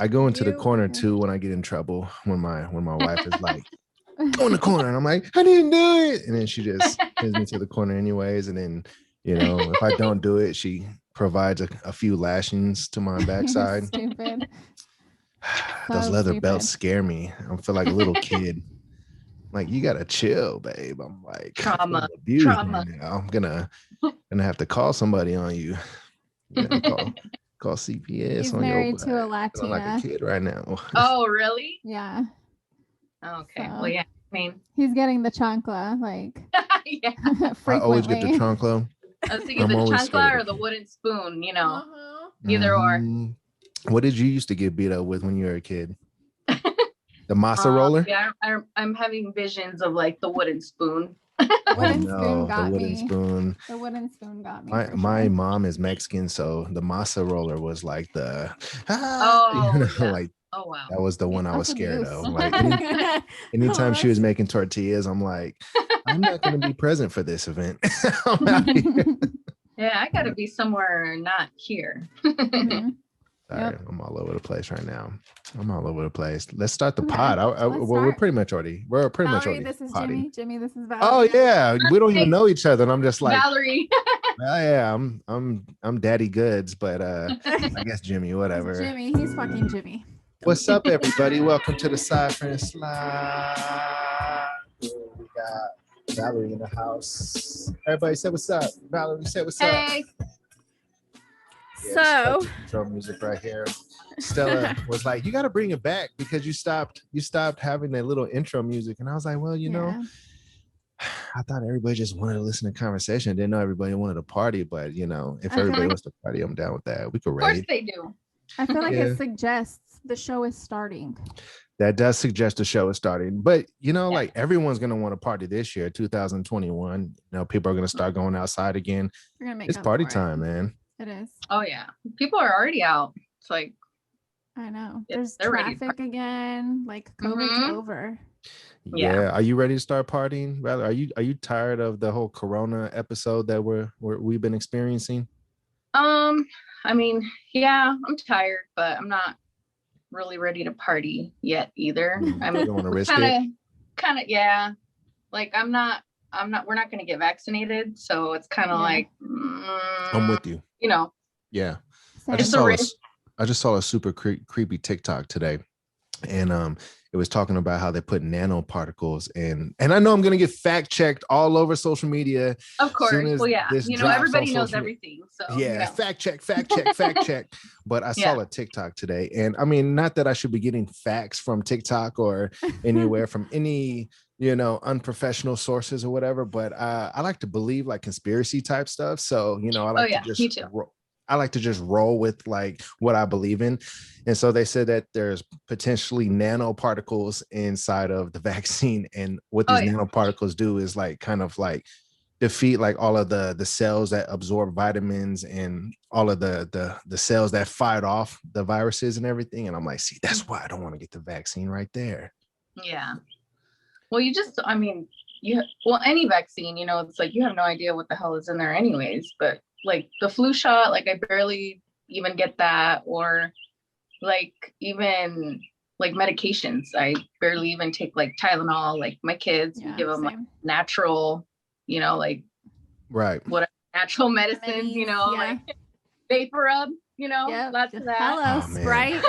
I go into the corner too when I get in trouble. When my wife is like, "Go in the corner," and I'm like, "I didn't do it," and then she just sends me to the corner anyways. And then if I don't do it, she provides a few lashings to my backside. Stupid. Those leather belts scare me. I feel like a little kid. Like, you gotta chill, babe. I'm like, trauma. Right now. I'm gonna have to call somebody on you. Call CPS. He's on married your to a Latina. Like a kid right now. Oh, really? Yeah. Okay. So, well, yeah. I mean, he's getting the chancla, like, yeah. I always get the chancla. I was thinking the chancla or the wooden spoon, either or. What did you used to get beat up with when you were a kid? The masa roller? Yeah, I'm having visions of like the wooden spoon. The wooden spoon got me. My mom is Mexican, so the masa roller was like the like, oh wow, that was the one I was scared of. Like anytime she was making tortillas, I'm like, I'm not going to be present for this event. I'm out here. Yeah, I got to be somewhere not here. Sorry, I'm all over the place right now. I'm all over the place. Let's start the pod. We're pretty much already. This is potty. Jimmy. This is Valerie. Oh yeah, we don't even know each other, and I'm just like Valerie. Yeah, I'm Daddy Goods, but I guess Jimmy, whatever. Jimmy, he's fucking Jimmy. What's up, everybody? Welcome to the SideFriend Slide. We got Valerie in the house. Everybody say what's up. Valerie, say what's up. So intro music right here. Estela was like, "You got to bring it back because you stopped having that little intro music." And I was like, "Well, I thought everybody just wanted to listen to conversation. I didn't know everybody wanted to party, but if everybody wants to party, I'm down with that. We could raid." Of course they do. I feel like it suggests the show is starting. That does suggest the show is starting, but like everyone's gonna want to party this year, 2021. People are gonna start going outside again. It's party time, man. It is. Oh yeah, people are already out. It's like, I know. There's traffic again. Like COVID's over. Yeah. Are you ready to start partying? Rather, are you tired of the whole Corona episode that we've been experiencing? I mean, yeah, I'm tired, but I'm not really ready to party yet either. I mean, don't want to risk it. Kind of, yeah. Like we're not going to get vaccinated, so it's kind of like. I'm with you. Yeah. I just saw a super creepy TikTok today, and it was talking about how they put nanoparticles in, and I know I'm gonna get fact checked all over social media. Of course, well, yeah, everybody knows everything. So yeah, fact check. But I saw a TikTok today, and I mean, not that I should be getting facts from TikTok or anywhere from any unprofessional sources or whatever, but I like to believe like conspiracy type stuff. So I like to just roll with like what I believe in. And so they said that there's potentially nanoparticles inside of the vaccine. And what these nanoparticles do is like kind of like defeat like all of the cells that absorb vitamins and all of the cells that fight off the viruses and everything. And I'm like, see, that's why I don't want to get the vaccine right there. Yeah. Well, any vaccine, it's like you have no idea what the hell is in there anyways, but like the flu shot, like I barely even get that, or like even like medications, I barely even take like Tylenol. Like my kids, we give them like natural, like whatever natural medicines, like vapor rub, lots of that. Hello, Sprite.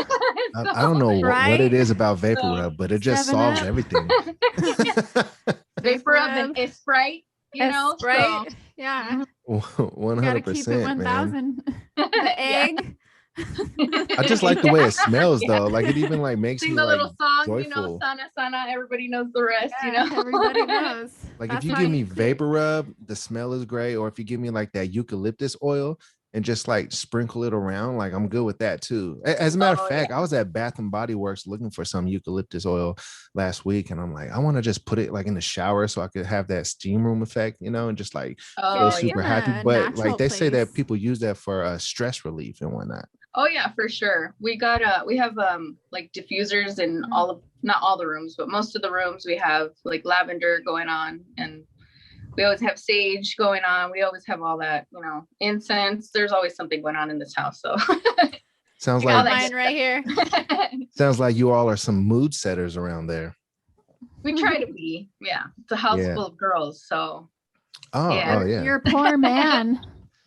I don't know what it is about vapor rub, but it just solves everything. Vapor rub and Sprite. Sprite. So. Yeah. 100%, man. The egg. I just like the way it smells though. Like it even like makes me the like little song, joyful. Sana, everybody knows the rest, Everybody knows. Like if you give me vapor rub, the smell is great. Or if you give me like that eucalyptus oil and just like sprinkle it around, like I'm good with that too. As a matter of fact, I was at Bath and Body Works looking for some eucalyptus oil last week, and I'm like, I want to just put it like in the shower so I could have that steam room effect, and just like feel super happy. But like they say that people use that for stress relief and whatnot. Oh yeah, for sure. We have like diffusers in not all the rooms, but most of the rooms we have like lavender going on, and we always have sage going on. We always have all that, incense. There's always something going on in this house. Sounds got like mine right here. sounds like you all are some mood setters around there. We try to be. Yeah. It's a house full of girls. So. Oh, yeah. You're a poor man.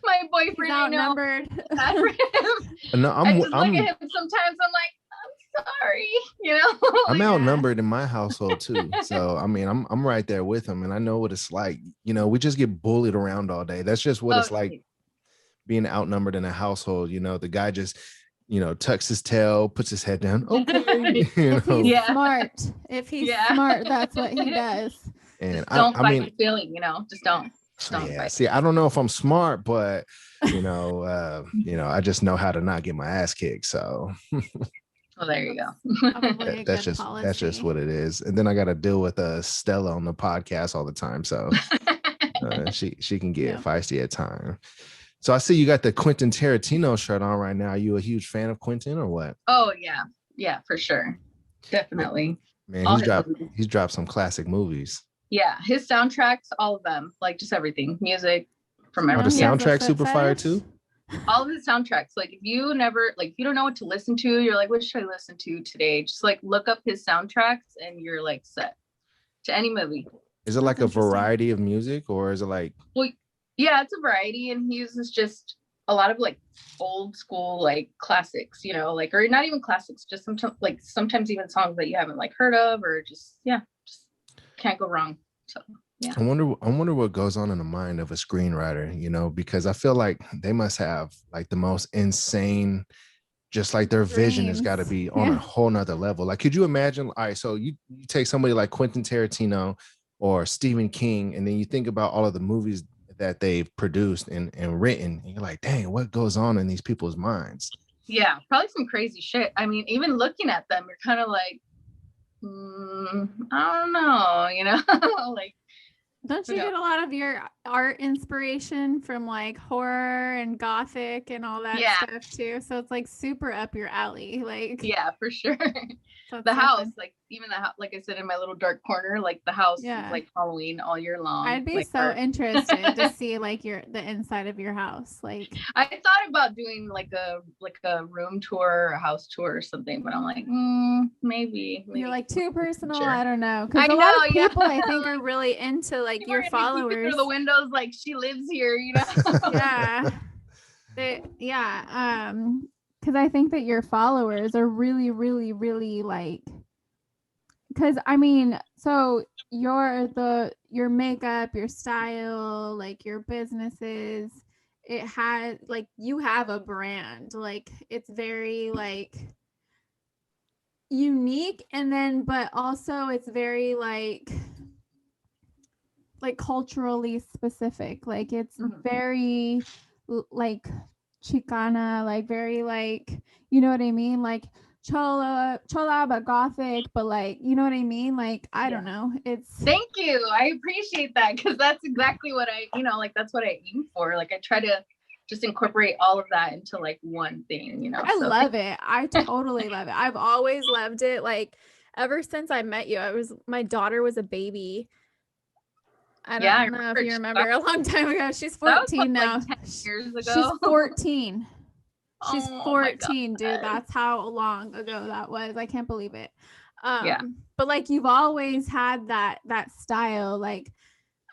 My boyfriend, outnumbered. No, I just look at him sometimes. I'm like, I'm sorry. I'm outnumbered in my household too. So I mean, I'm right there with him, and I know what it's like. We just get bullied around all day. That's just what it's like being outnumbered in a household. The guy just tucks his tail, puts his head down. Okay. If he's smart. If he's smart, that's what he does. And just don't fight the feeling, just don't. Yeah. See, I don't know if I'm smart, but I just know how to not get my ass kicked. So well, there you go. That's just what it is. And then I got to deal with Estela on the podcast all the time. So she can get feisty at times. So I see you got the Quentin Tarantino shirt on right now. Are you a huge fan of Quentin or what? Oh yeah. Yeah, for sure. Definitely. Man, he's dropped some classic movies. Yeah, his soundtracks, all of them, like just everything, music from everything. The soundtrack super fire too. All of his soundtracks. Like if you don't know what to listen to, you're like, what should I listen to today? Just like look up his soundtracks and you're like set to any movie. Is it like a variety of music or is it like? Well, yeah, it's a variety, and he uses just a lot of like old school like classics, or not even classics, just sometimes even songs that you haven't like heard of, or just can't go wrong. So yeah. I wonder what goes on in the mind of a screenwriter, because I feel like they must have like the most insane, just like their vision has got to be on a whole nother level. Like, could you imagine? All right, so you take somebody like Quentin Tarantino or Stephen King, and then you think about all of the movies that they've produced and written, and you're like, dang, what goes on in these people's minds? Yeah, probably some crazy shit. I mean, even looking at them, you're kind of like, I don't know, like. Don't you get a lot of your art inspiration from like horror and gothic and all that stuff too? So it's like super up your alley. Like, yeah, for sure. The house, like even the house, like I said, in my little dark corner, like the house is like Halloween all year long. I'd be so interested to see like the inside of your house. Like, I thought about doing like a room tour or a house tour or something, but I'm like, maybe you're like too personal. Sure. I don't know, because a lot of people I think are really into like your followers through the windows, like she lives here, yeah. Because I think that your followers are really, really, really like, because I mean, so your makeup, your style, like your businesses, it has like, you have a brand, like it's very like unique, and then but also it's very like culturally specific, like it's very like Chicana, like very like, you know what I mean, like chola but gothic, but like, you know what I mean, like I don't know, it's. Thank you, I appreciate that, because that's exactly what I like that's what I aim for. Like I try to just incorporate all of that into like one thing, I love it. I totally love it. I've always loved it, like ever since I met you. My daughter was a baby. I don't know if you remember, a long time ago. She's 14 now. Like 10 years ago. She's 14. She's 14, dude. That's how long ago that was. I can't believe it. But like you've always had that style, like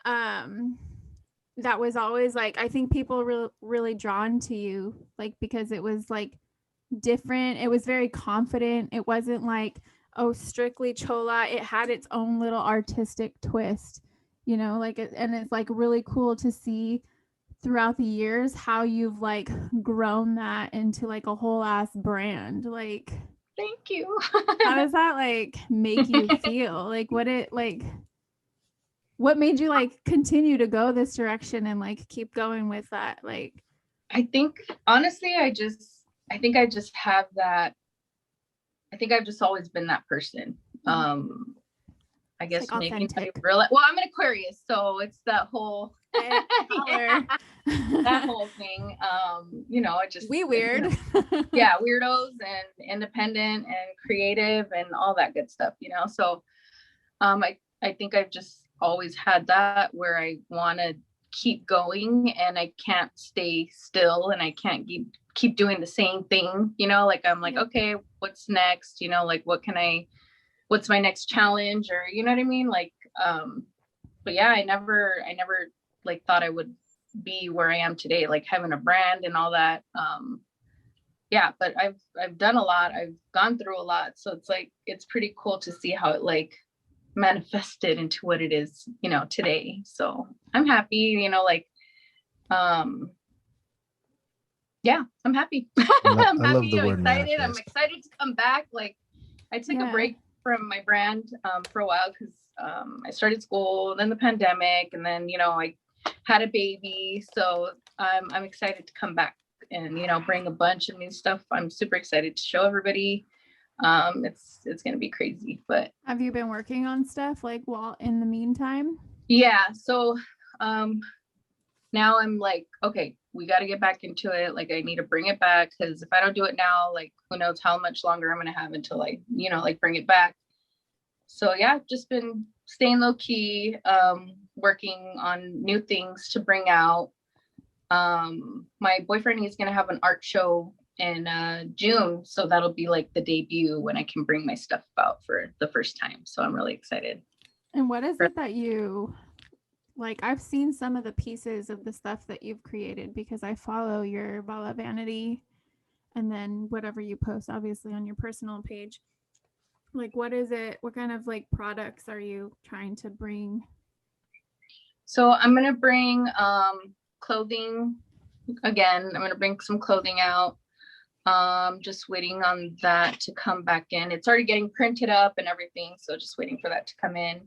that was always like, I think people really drawn to you, like because it was like different. It was very confident. It wasn't like, oh, strictly chola. It had its own little artistic twist. Like, and it's like really cool to see throughout the years how you've like grown that into like a whole ass brand. Like, thank you. How does that like make you feel? Like, what made you like continue to go this direction and like keep going with that? Like, I think honestly, I think I just have that. I think I've just always been that person. I guess like maybe well, I'm an Aquarius, so it's that whole that whole thing. It just weird. Yeah, weirdos and independent and creative and all that good stuff, So I think I've just always had that where I want to keep going and I can't stay still and I can't keep doing the same thing, you know, like I'm like, okay, what's next? You know, like what's my next challenge, or you know what I mean? Like, but yeah, I never like thought I would be where I am today, like having a brand and all that. Yeah, but I've done a lot. I've gone through a lot. So it's like, it's pretty cool to see how it like manifested into what it is, you know, today. So I'm happy, you know, like, yeah, I'm happy. I'm happy. I'm excited. I'm excited to come back. Like, I took a break from my brand for a while because I started school, then the pandemic, and then, you know, I had a baby. So I'm excited to come back and, you know, bring a bunch of new stuff. I'm super excited to show everybody. It's gonna be crazy. But have you been working on stuff like while in the meantime? Yeah. So now I'm like, okay, we got to get back into it. Like, I need to bring it back, because if I don't do it now, like, who knows how much longer I'm gonna have until I, you know, like bring it back. So yeah, I've just been staying low key, working on new things to bring out. My boyfriend, he's gonna have an art show in June, so that'll be like the debut when I can bring my stuff out for the first time. So I'm really excited. And what is it that you like? I've seen some of the pieces of the stuff that you've created because I follow your Bella Vanity and then whatever you post obviously on your personal page. Like, what is it? What kind of like products are you trying to bring? So I'm gonna bring clothing again. I'm gonna bring some clothing out. Just waiting on that to come back in. It's already getting printed up and everything, so just waiting for that to come in.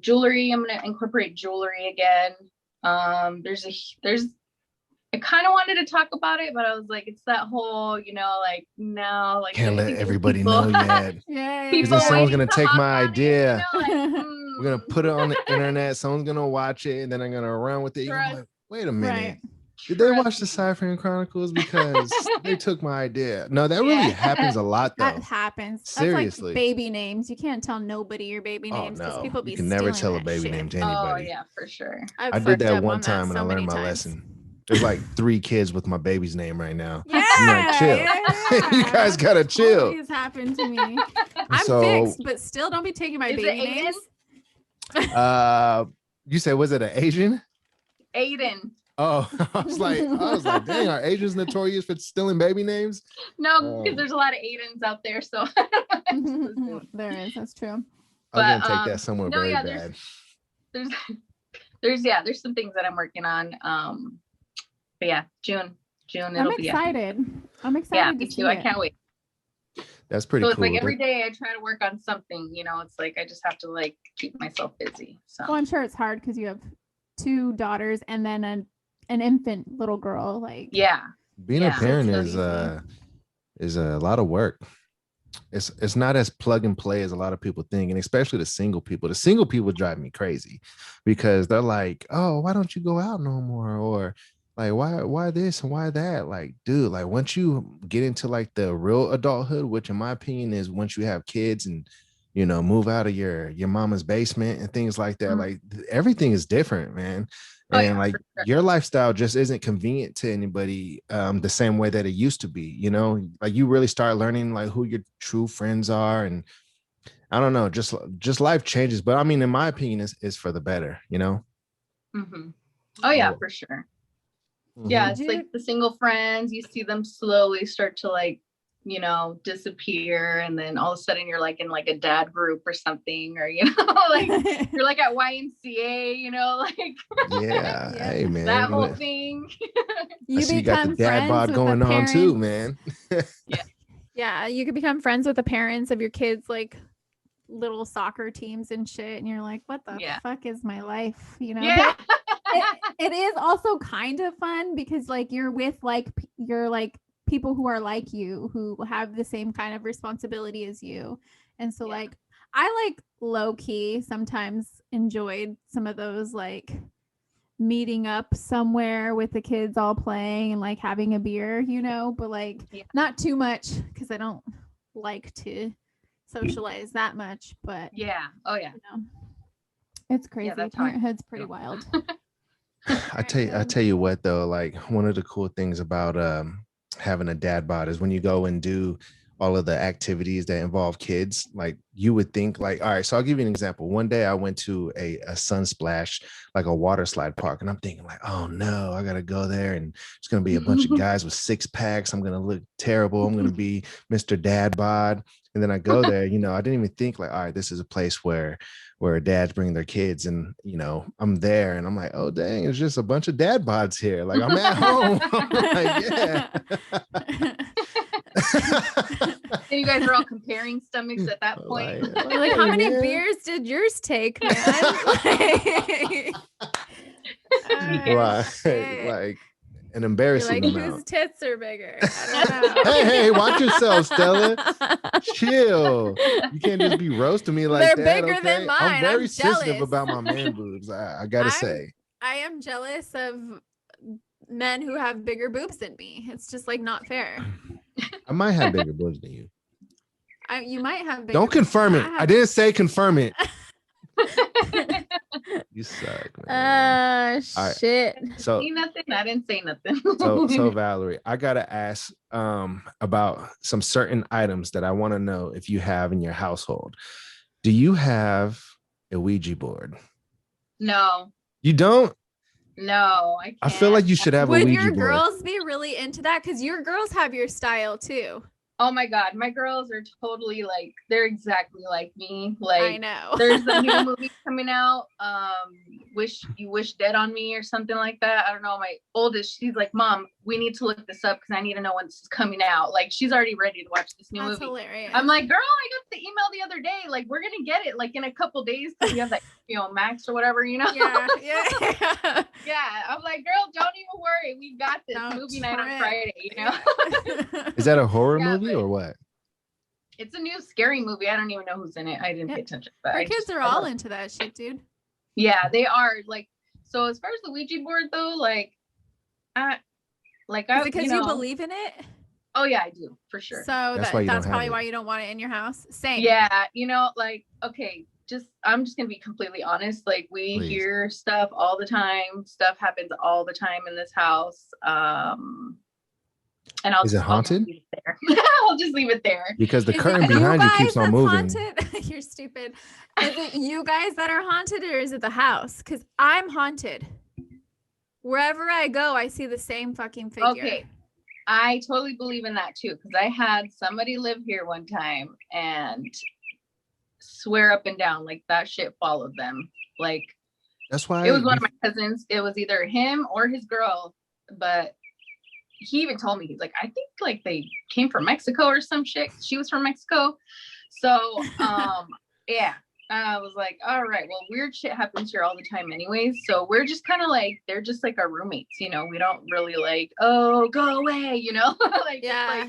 Jewelry, I'm gonna incorporate jewelry again. I kind of wanted to talk about it, but I was like, it's that whole, you know, like, no, like, can't let everybody know yet. Because then someone's gonna take my idea. It, you know, like, we're gonna put it on the internet. Someone's gonna watch it, and then I'm gonna run with it. You're like, wait a minute. Right. Did they watch the SideFriend Chronicles? Because they took my idea. No, that really happens a lot, though. That happens. Seriously. That's like baby names. You can't tell nobody your baby names because people be you can never tell a that baby shit. name to anybody. Oh yeah, for sure. I did that one time and I learned my lesson. There's like 3 kids with my baby's name right now. Yeah, I'm like, chill. yeah. You guys gotta chill. Always happened to me. I'm fixed, but still don't be taking my baby names. You said, was it an Asian? Aiden. Oh, I was like, dang, are Asians notorious for stealing baby names? No, because there's a lot of Aidens out there. So there is. That's true. I was gonna take that somewhere very bad. There's some things that I'm working on. But yeah, June. I'm excited. I'm excited. Yeah, me too. I can't wait. That's pretty cool. It's like every day I try to work on something, you know, it's like I just have to like keep myself busy. So well, I'm sure it's hard because you have 2 daughters and then an infant little girl. Like, being a parent is a lot of work. It's not as plug and play as a lot of people think, and especially the single people. The single people drive me crazy because they're like, oh, why don't you go out no more? Or like, why this and why that? Like, dude, like once you get into like the real adulthood, which in my opinion is once you have kids and, you know, move out of your mama's basement and things like that, like everything is different, man. And like your lifestyle just isn't convenient to anybody the same way that it used to be, you know, like you really start learning like who your true friends are. And I don't know, just life changes. But I mean, in my opinion, is for the better, you know? Mm-hmm. Oh yeah, for sure. Mm-hmm. Yeah, it's like the single friends, you see them slowly start to like, you know, disappear, and then all of a sudden you're like in like a dad group or something, or you know, like you're like at YMCA, you know, like hey man, that whole thing. You got the dad bod going on too, man. Yeah, you could become friends with the parents of your kids, like little soccer teams and shit, and you're like, what the fuck is my life, you know? It is also kind of fun because like you're with like people who are like you, who have the same kind of responsibility as you. And so like I like low key sometimes enjoyed some of those like meeting up somewhere with the kids all playing and like having a beer, you know, but like not too much because I don't like to socialize that much. But you know, it's crazy. Parenthood's pretty wild. I tell you what though, like one of the cool things about having a dad bod is when you go and do all of the activities that involve kids, like you would think like, all right, so I'll give you an example. One day I went to a sun splash, like a water slide park, and I'm thinking like, oh no, I gotta go there and it's gonna be a bunch of guys with 6-packs. I'm gonna look terrible. I'm gonna be Mr. Dad Bod. And then I go there, you know, I didn't even think like, all right, this is a place where dads bring their kids, and you know, I'm there and I'm like, oh dang, it's just a bunch of dad bods here. Like I'm at home. Like, yeah. And you guys are all comparing stomachs at that point. Like how many beers did yours take, man? Like an embarrassing like, amount. whose tits are bigger? I don't know. Hey, watch yourself, Stella. Chill. You can't just be roasting me like They're that. bigger Okay? than mine. I'm very sensitive jealous. about my man boobs. I gotta say. I am jealous of men who have bigger boobs than me. It's just like not fair. I might have bigger boobs than you. You might have bigger. Don't confirm it. I didn't say confirm it. You suck, man. Shit. So nothing. I didn't say nothing. so Valerie, I gotta ask about some certain items that I want to know if you have in your household. Do you have a Ouija board? No. You don't? No, I can't. I feel like you should have a Ouija board. Would your girls be really into that? Because your girls have your style too. Oh my God, my girls are totally like, they're exactly like me. Like, I know. There's a new movie coming out, Wish Dead on Me or something like that. I don't know. My oldest, she's like, Mom, we need to look this up because I need to know when this is coming out. Like, she's already ready to watch this new movie. Hilarious. I'm like, girl, I got the email the other day. Like, we're gonna get it like in a couple days because we have that, Max or whatever, Yeah. Yeah. I'm like, girl, don't even worry. We got this movie night on Friday, Is that a horror movie or what? It's a new scary movie. I don't even know who's in it. I didn't pay attention. But our kids are all into that shit, dude. Yeah, they are. Like, so as far as the Ouija board though, because you believe in it. Oh yeah, I do for sure. So that's probably why you don't want it in your house. Same. Yeah, okay, I'm just gonna be completely honest. Like we hear stuff all the time. Stuff happens all the time in this house. And Is it haunted? I'll just leave it there. Because the curtain behind you keeps on moving. You're stupid. Is it you guys that are haunted or is it the house? Because I'm haunted. Wherever I go, I see the same fucking figure. Okay. I totally believe in that too. Because I had somebody live here one time and swear up and down like that shit followed them. Like that's why it was one of my cousins. It was either him or his girl, but he even told me, he's like, I think like they came from Mexico or some shit. She was from Mexico. So yeah. I was like, all right, well, weird shit happens here all the time anyways. So we're just kind of like, they're just like our roommates, we don't really like, oh, go away, like, yeah.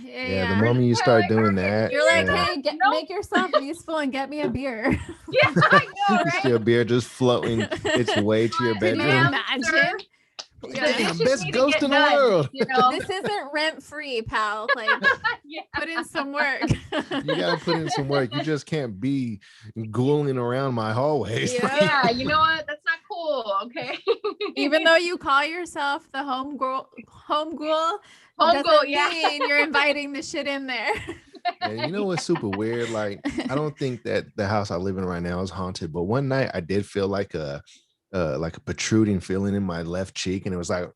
The moment you start doing that, you're like, hey, make yourself useful and get me a beer. Yeah, I know, right? You see a beer just floating its way to your bedroom. Can you imagine? Yeah, the best ghost in the world. This isn't rent free, pal. Like, put in some work. You gotta put in some work. You just can't be ghouling around my hallways. Yeah, you know what? That's not cool. Okay. Even though you call yourself the home ghoul, mean you're inviting the shit in there. And you know what's super weird? Like, I don't think that the house I live in right now is haunted, but one night I did feel like a protruding feeling in my left cheek, and it was like,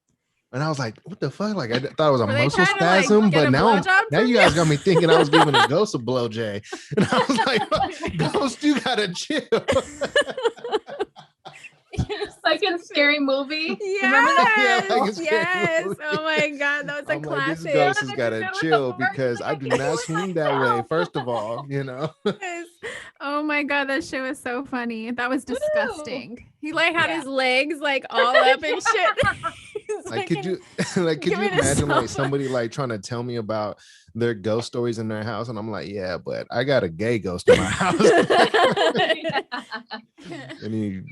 and I was like, what the fuck? Like I thought it was a muscle spasm, but now you guys got me thinking I was giving a ghost a blow, Jay. And I was like, ghost, you gotta chill. Like in Scary Movie. Yes. Yes. Oh my God. That was a classic. Like, this ghost has got to chill because I do not swing that way. First of all, Yes. Oh my God. That shit was so funny. That was disgusting. He had his legs like all up and shit. Could you imagine like somebody like trying to tell me about their ghost stories in their house, and I'm like, yeah, but I got a gay ghost in my house. And he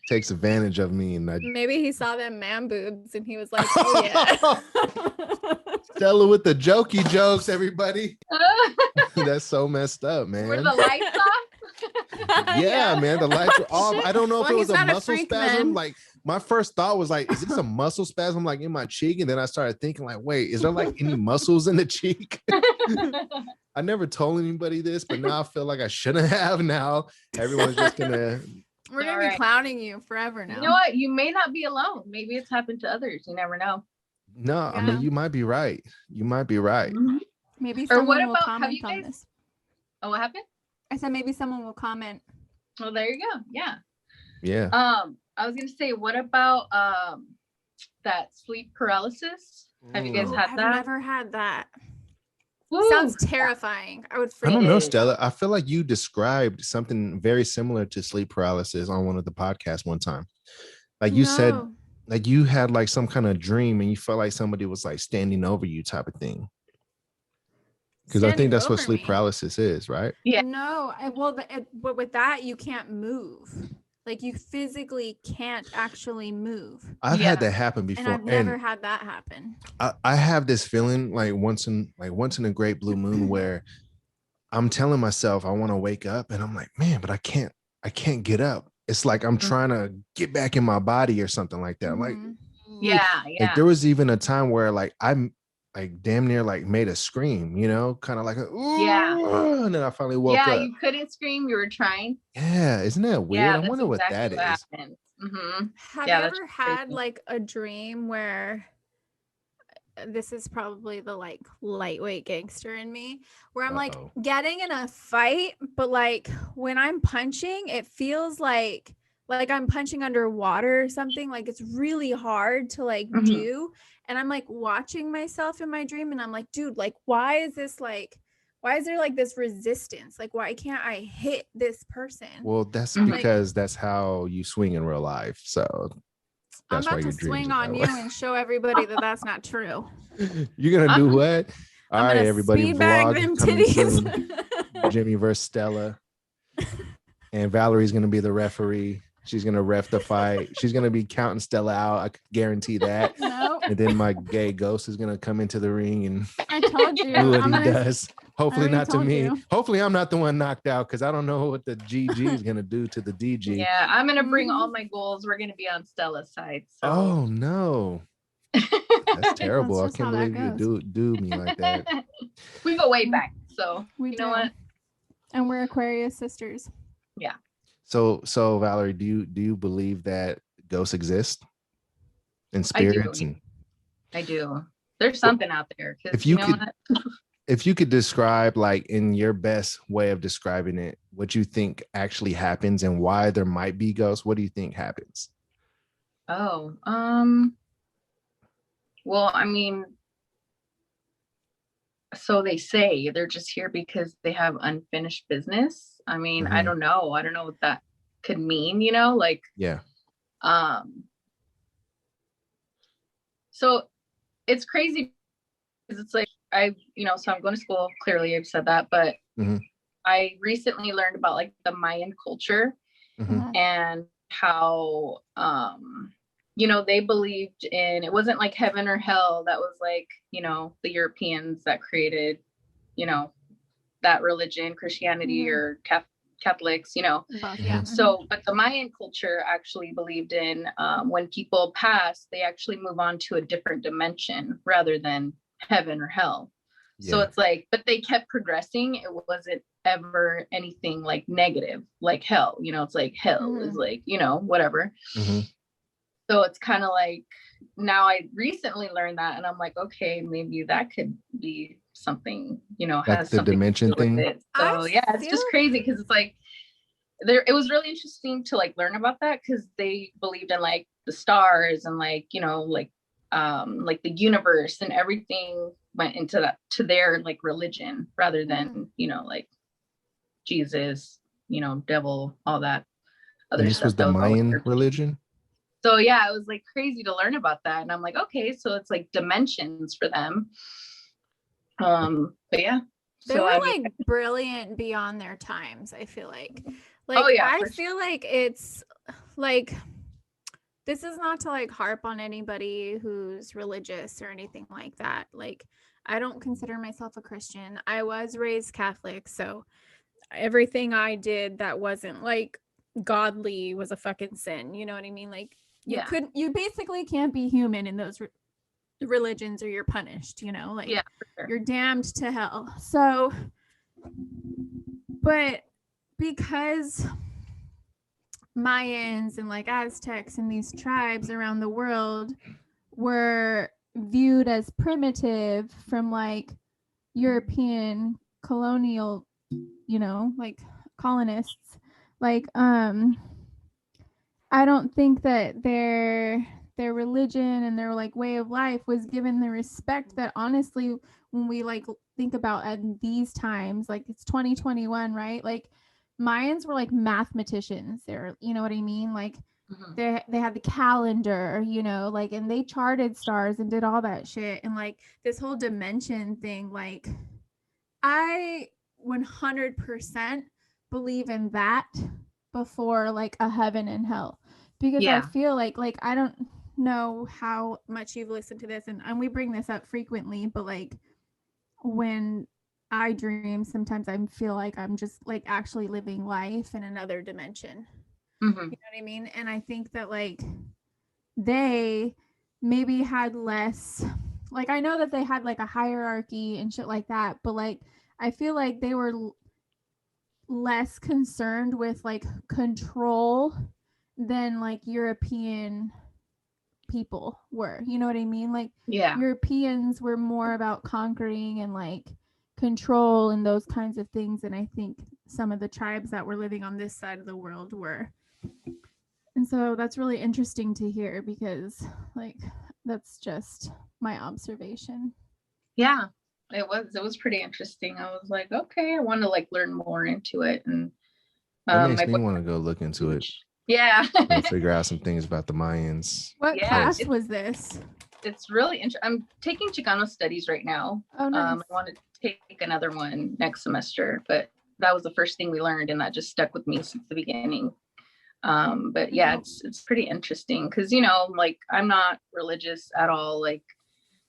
takes advantage of me, and maybe he saw them man boobs and he was like, oh yeah. Estela with the jokey jokes, everybody. That's so messed up, man. Were the lights off? Yeah, man, the lights were off. I don't know if it was a muscle spasm, like my first thought was like, is this a muscle spasm like in my cheek? And then I started thinking like, wait, is there like any muscles in the cheek? I never told anybody this, but now I feel like I shouldn't have. Now everyone's just gonna. We're gonna be clowning you forever now. You know what? You may not be alone. Maybe it's happened to others. You never know. No, I mean, you might be right. You might be right. Mm-hmm. Maybe someone will comment on this. Oh, what happened? I said maybe someone will comment. Well, there you go. Yeah. Yeah. I was gonna say, what about that sleep paralysis? Have you guys had that? I've never had that. Woo. Sounds terrifying. I would freak. I don't know, Stella. I feel like you described something very similar to sleep paralysis on one of the podcasts one time. Like you said, like you had like some kind of dream and you felt like somebody was like standing over you type of thing. Because I think that's what sleep paralysis is, right? Yeah. No, but with that, you can't move. Like you physically can't actually move. I've had that happen before. And I've never had that happen. I have this feeling like once in a great blue moon where I'm telling myself I want to wake up and I'm like, man, but I can't get up. It's like I'm trying to get back in my body or something like that. I'm like, yeah. Like there was even a time where like I'm like damn near like made a scream, you know, kind of like and then I finally woke up. Yeah, you couldn't scream, you were trying. Yeah, isn't that weird? Yeah, I wonder what that is. Mm-hmm. Have you ever had like a dream where this is probably the like lightweight gangster in me, where I'm like getting in a fight, but like when I'm punching, it feels like I'm punching underwater or something. Like it's really hard to like do. And I'm like watching myself in my dream and I'm like, dude, like, why is there like this resistance? Like, why can't I hit this person? Well, that's because that's how you swing in real life. So that's I'm about to swing on you and show everybody that that's not true. You're going to do what? All right, everybody. Vlog them titties. Jimmy versus Stella. And Valerie's going to be the referee. She's going to ref the fight. She's going to be counting Stella out. I could guarantee that. No. And then my gay ghost is going to come into the ring and I told you. do what he does. Hopefully not to me. You. Hopefully I'm not the one knocked out because I don't know what the GG is going to do to the DG. Yeah, I'm going to bring all my goals. We're going to be on Stella's side. So. Oh, no. That's terrible. I can't believe you do me like that. We go way back. So you know what? And we're Aquarius sisters. Yeah. So Valerie, do you believe that ghosts exist and spirits? I do. There's something out there. If you could describe, like in your best way of describing it, what you think actually happens and why there might be ghosts, what do you think happens? Oh, well, I mean, so they say they're just here because they have unfinished business. I mean, I don't know. I don't know what that could mean, you know, like, yeah. So it's crazy because it's like, so I'm going to school. Clearly I've said that, but I recently learned about like the Mayan culture and how, they believed in, it wasn't like heaven or hell. That was like, the Europeans that created, that religion, Christianity or Catholics, So, but the Mayan culture actually believed in when people pass, they actually move on to a different dimension rather than heaven or hell. Yeah. So it's like, but they kept progressing. It wasn't ever anything like negative, like hell, it's like hell is like, whatever. So it's kind of like, now I recently learned that and I'm like, okay, maybe that could be something, like has the something dimension to do thing. with it. So yeah, it's just crazy because it's like it was really interesting to like learn about that because they believed in like the stars and like, like the universe and everything went into that to their like religion rather than, like Jesus, devil, all that other stuff. This was the Mayan religion. So yeah, it was like crazy to learn about that. And I'm like, okay, so it's like dimensions for them. But yeah. They were like brilliant beyond their times, I feel like. I feel like it's like, this is not to like harp on anybody who's religious or anything like that. Like, I don't consider myself a Christian. I was raised Catholic, so everything I did that wasn't like godly was a fucking sin. You know what I mean? Like, Yeah. You basically can't be human in those religions or you're punished, like Yeah, for sure. you're damned to hell. So, but because Mayans and like Aztecs and these tribes around the world were viewed as primitive from like European colonial, like colonists, like I don't think that their religion and their like way of life was given the respect that honestly when we like think about at these times, like it's 2021, right? Like Mayans were like mathematicians. They're, you know what I mean? Like they had the calendar, like, and they charted stars and did all that shit. And like this whole dimension thing, like I 100% believe in that before like a heaven and hell, because I feel like I don't know how much you've listened to this, and we bring this up frequently, but like when I dream, sometimes I feel like I'm just like actually living life in another dimension. You know what I mean? And I think that like they maybe had less, like I know that they had like a hierarchy and shit like that, but like I feel like they were less concerned with like control than like European people were. You know what I mean? Like Europeans were more about conquering and like control and those kinds of things. And I think some of the tribes that were living on this side of the world were. And so that's really interesting to hear because like that's just my observation. Yeah, it was pretty interesting. I was like, okay, I want to like learn more into it. And that makes me want to go look into it. Yeah. And figure out some things about the Mayans. What class was this? It's really interesting. I'm taking Chicano studies right now. Oh, nice. I want to take another one next semester, but that was the first thing we learned, and that just stuck with me since the beginning. But yeah, it's pretty interesting because like I'm not religious at all. Like,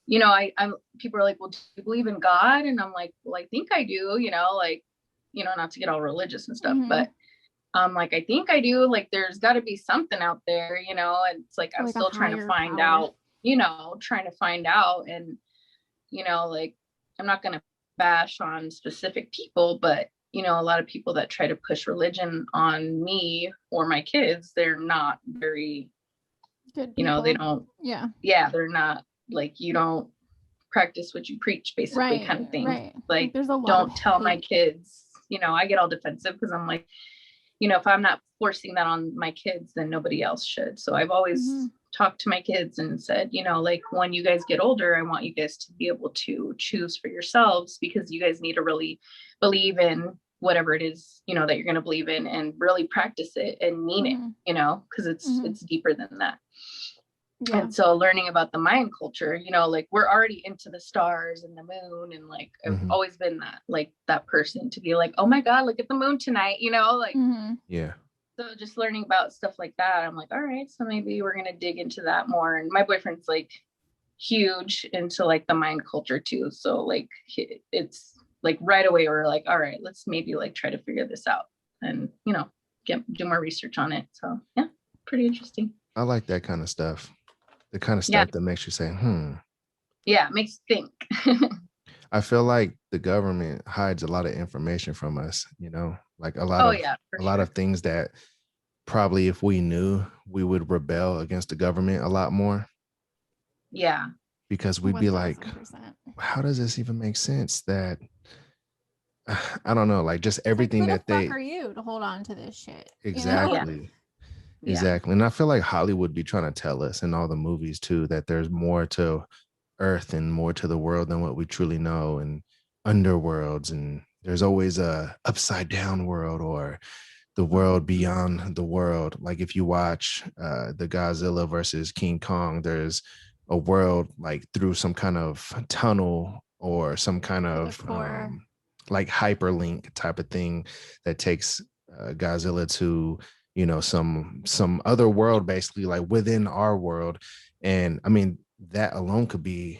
I'm people are like, well, do you believe in God? And I'm like, well, I think I do. Like, not to get all religious and stuff, but like I think I do. Like, there's got to be something out there, and it's like I'm still trying to find out. And like I'm not gonna bash on specific people, but a lot of people that try to push religion on me or my kids, they're not very good people. They don't they're not like, you don't practice what you preach, basically, kind of thing. Like there's a lot don't tell my kids, I get all defensive because I'm like, if I'm not forcing that on my kids, then nobody else should. So I've always talked to my kids and said, like when you guys get older, I want you guys to be able to choose for yourselves, because you guys need to really believe in whatever it is, that you're going to believe in, and really practice it and mean it, because it's deeper than that. Yeah. And so learning about the Mayan culture, like we're already into the stars and the moon, and like I've always been that person to be like, oh my God, look at the moon tonight, like yeah. So just learning about stuff like that, I'm like, all right, so maybe we're gonna dig into that more. And my boyfriend's like huge into like the Mayan culture too, so like it's like right away we're like, all right, let's maybe like try to figure this out and do more research on it. So yeah, pretty interesting. I like that kind of stuff. The kind of stuff that makes you say, Yeah, it makes you think. I feel like the government hides a lot of information from us, like a lot of things that probably if we knew, we would rebel against the government a lot more. Yeah. Because we'd 1,000%. Be like, how does this even make sense that I don't know, like just everything like, that they are you to hold on to this shit? Exactly. Yeah. Exactly. And I feel like Hollywood be trying to tell us in all the movies too that there's more to Earth and more to the world than what we truly know, and underworlds, and there's always a upside down world or the world beyond the world. Like if you watch the Godzilla versus King Kong, there's a world like through some kind of tunnel or some kind of like hyperlink type of thing that takes Godzilla to some other world, basically like within our world. And I mean, that alone could be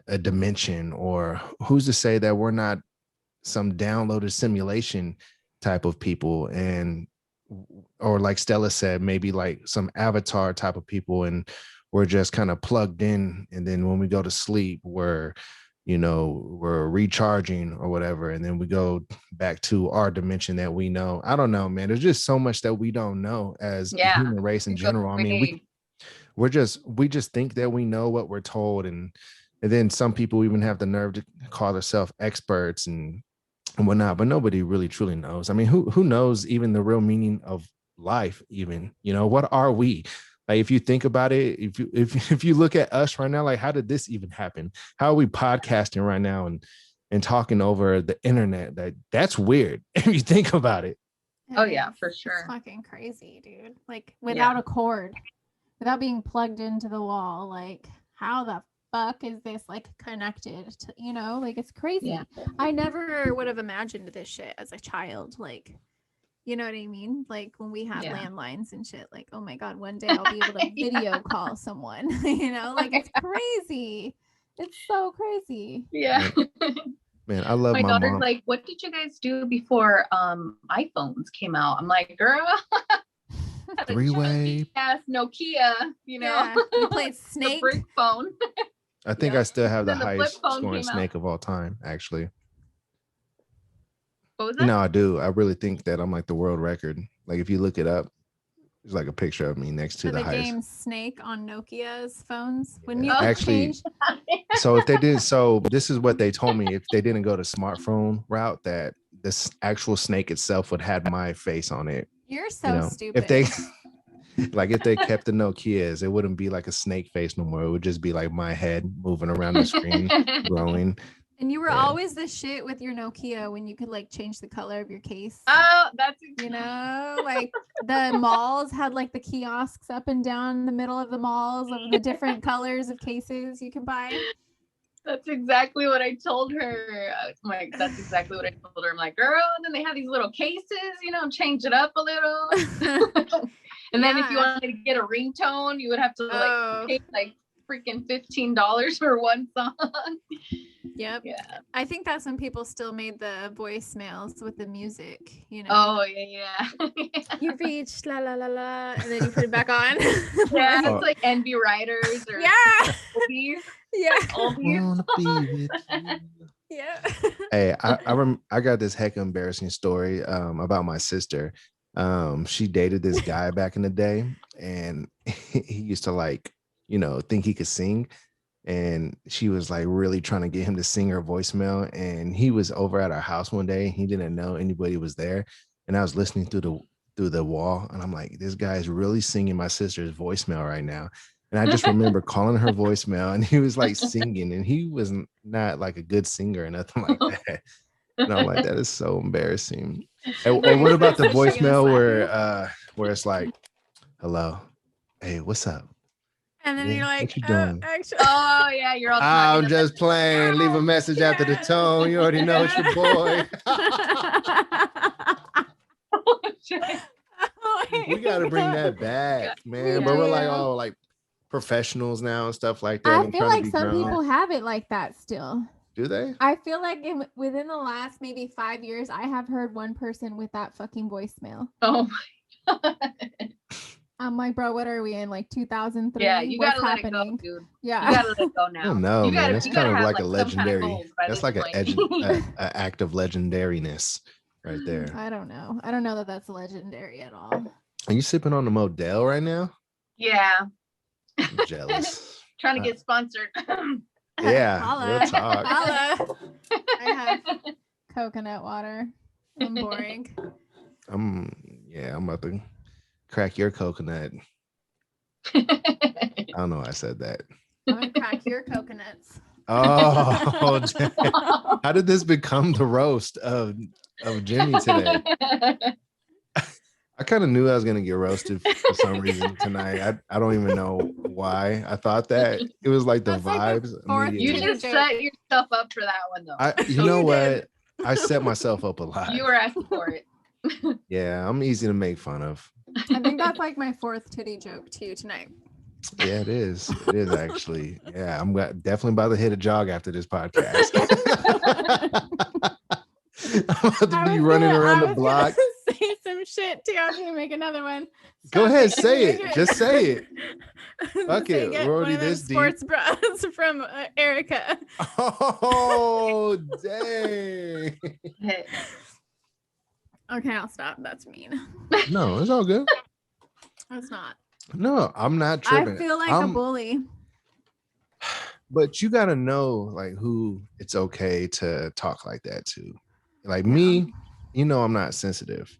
a dimension, or who's to say that we're not some downloaded simulation type of people, and or like Stella said, maybe like some avatar type of people, and we're just kind of plugged in. And then when we go to sleep, we're recharging or whatever. And then we go back to our dimension that we know. I don't know, man. There's just so much that we don't know as the human race in general. I mean, we just think that we know what we're told. And then some people even have the nerve to call themselves experts and whatnot, but nobody really truly knows. I mean, who knows even the real meaning of life even? What are we? Like, if you think about it, if you look at us right now, like, how did this even happen? How are we podcasting right now and talking over the internet? That's weird if you think about it. Oh yeah, for sure. It's fucking crazy, dude. Like, without a cord, without being plugged into the wall, like, how the fuck is this like connected to, like, it's crazy. Yeah. I never would have imagined this shit as a child. Like, you know what I mean? Like, when we had landlines and shit, like, oh my God, one day I'll be able to video call someone, like, it's crazy. It's so crazy. Yeah. Man, I love my my daughter's mom. like, what did you guys do before iPhones came out? I'm like, girl, three-way ass Nokia, you played Snake. The brick phone. I think I still have the Then the highest flip phone scoring came out. Snake of all time, actually. What was that? No, I do. I really think that I'm like the world record. Like, if you look it up, there's like a picture of me next to the highest. Game Snake on Nokia's phones. When you actually, so if they did, so this is what they told me. If they didn't go the smartphone route, that this actual Snake itself would have my face on it. You're so stupid. If they kept the Nokias, it wouldn't be like a snake face no more. It would just be like my head moving around the screen, glowing. And you were always the shit with your Nokia when you could like change the color of your case. Oh, that's like the malls had like the kiosks up and down the middle of the malls of the different colors of cases you can buy. That's exactly what I told her. That's exactly what I told her. I'm like, girl, and then they have these little cases, change it up a little. And then if you wanted to get a ringtone, you would have to pay like freaking $15 for one song. Yep. Yeah. I think that's when people still made the voicemails with the music, Oh yeah. You reached la la la la, and then you put it back on. Yeah, it's like NB Writers or oldies. Yeah. Oldies. Yeah. Hey, I got this heck embarrassing story about my sister. She dated this guy back in the day, and he used to like, think he could sing. And she was like really trying to get him to sing her voicemail. And he was over at our house one day. He didn't know anybody was there. And I was listening through the wall. And I'm like, this guy is really singing my sister's voicemail right now. And I just remember calling her voicemail, and he was like singing, and he was not like a good singer or nothing like that. And I'm like, that is so embarrassing. And what about the voicemail where it's like, hello, hey, what's up? And then you're like, what you doing? Actually. Oh yeah, you're all. I'm just playing. Leave a message after the tone. You already know it's your boy. We got to bring that back, man. But we're like professionals now and stuff like that. I feel like some people have it like that still. Do they? I feel like within the last maybe 5 years, I have heard one person with that fucking voicemail. Oh my God. I'm like, bro, what are we in, like 2003? Yeah, you gotta let it go, dude. Yeah, you gotta let it go now. I don't know, man. It's kind of like a legendary. That's like an act of legendariness right there. I don't know. I don't know that that's legendary at all. Are you sipping on the Model right now? Yeah. I'm jealous. Trying to get sponsored. Yeah, real talk. Holla. I have coconut water. I'm boring. I'm about to crack your coconut. I don't know why I said that. I'm gonna crack your coconuts. Oh, how did this become the roast of Jimmy today? I kind of knew I was gonna get roasted for some reason tonight. I don't even know why I thought that. It was like the vibes. Like you just set yourself up for that one though. You know what? I set myself up a lot. You were asking for it. Yeah, I'm easy to make fun of. I think that's like my fourth titty joke to you tonight. Yeah, it is. It is actually. Yeah, I'm definitely about to hit a jog after this podcast. I'm about to be running around the block. Say some shit. Tiana, you make another one. Go Stop ahead, it. say Make it. Just say it. Fuck Say it. get We're one already of them this deep. sports bras from Erica. Oh, dang. Okay, I'll stop. That's mean. No, it's all good. It's not. No, I'm not tripping. I feel like a bully. But you gotta know like who it's okay to talk like that to. Like me, you know, I'm not sensitive.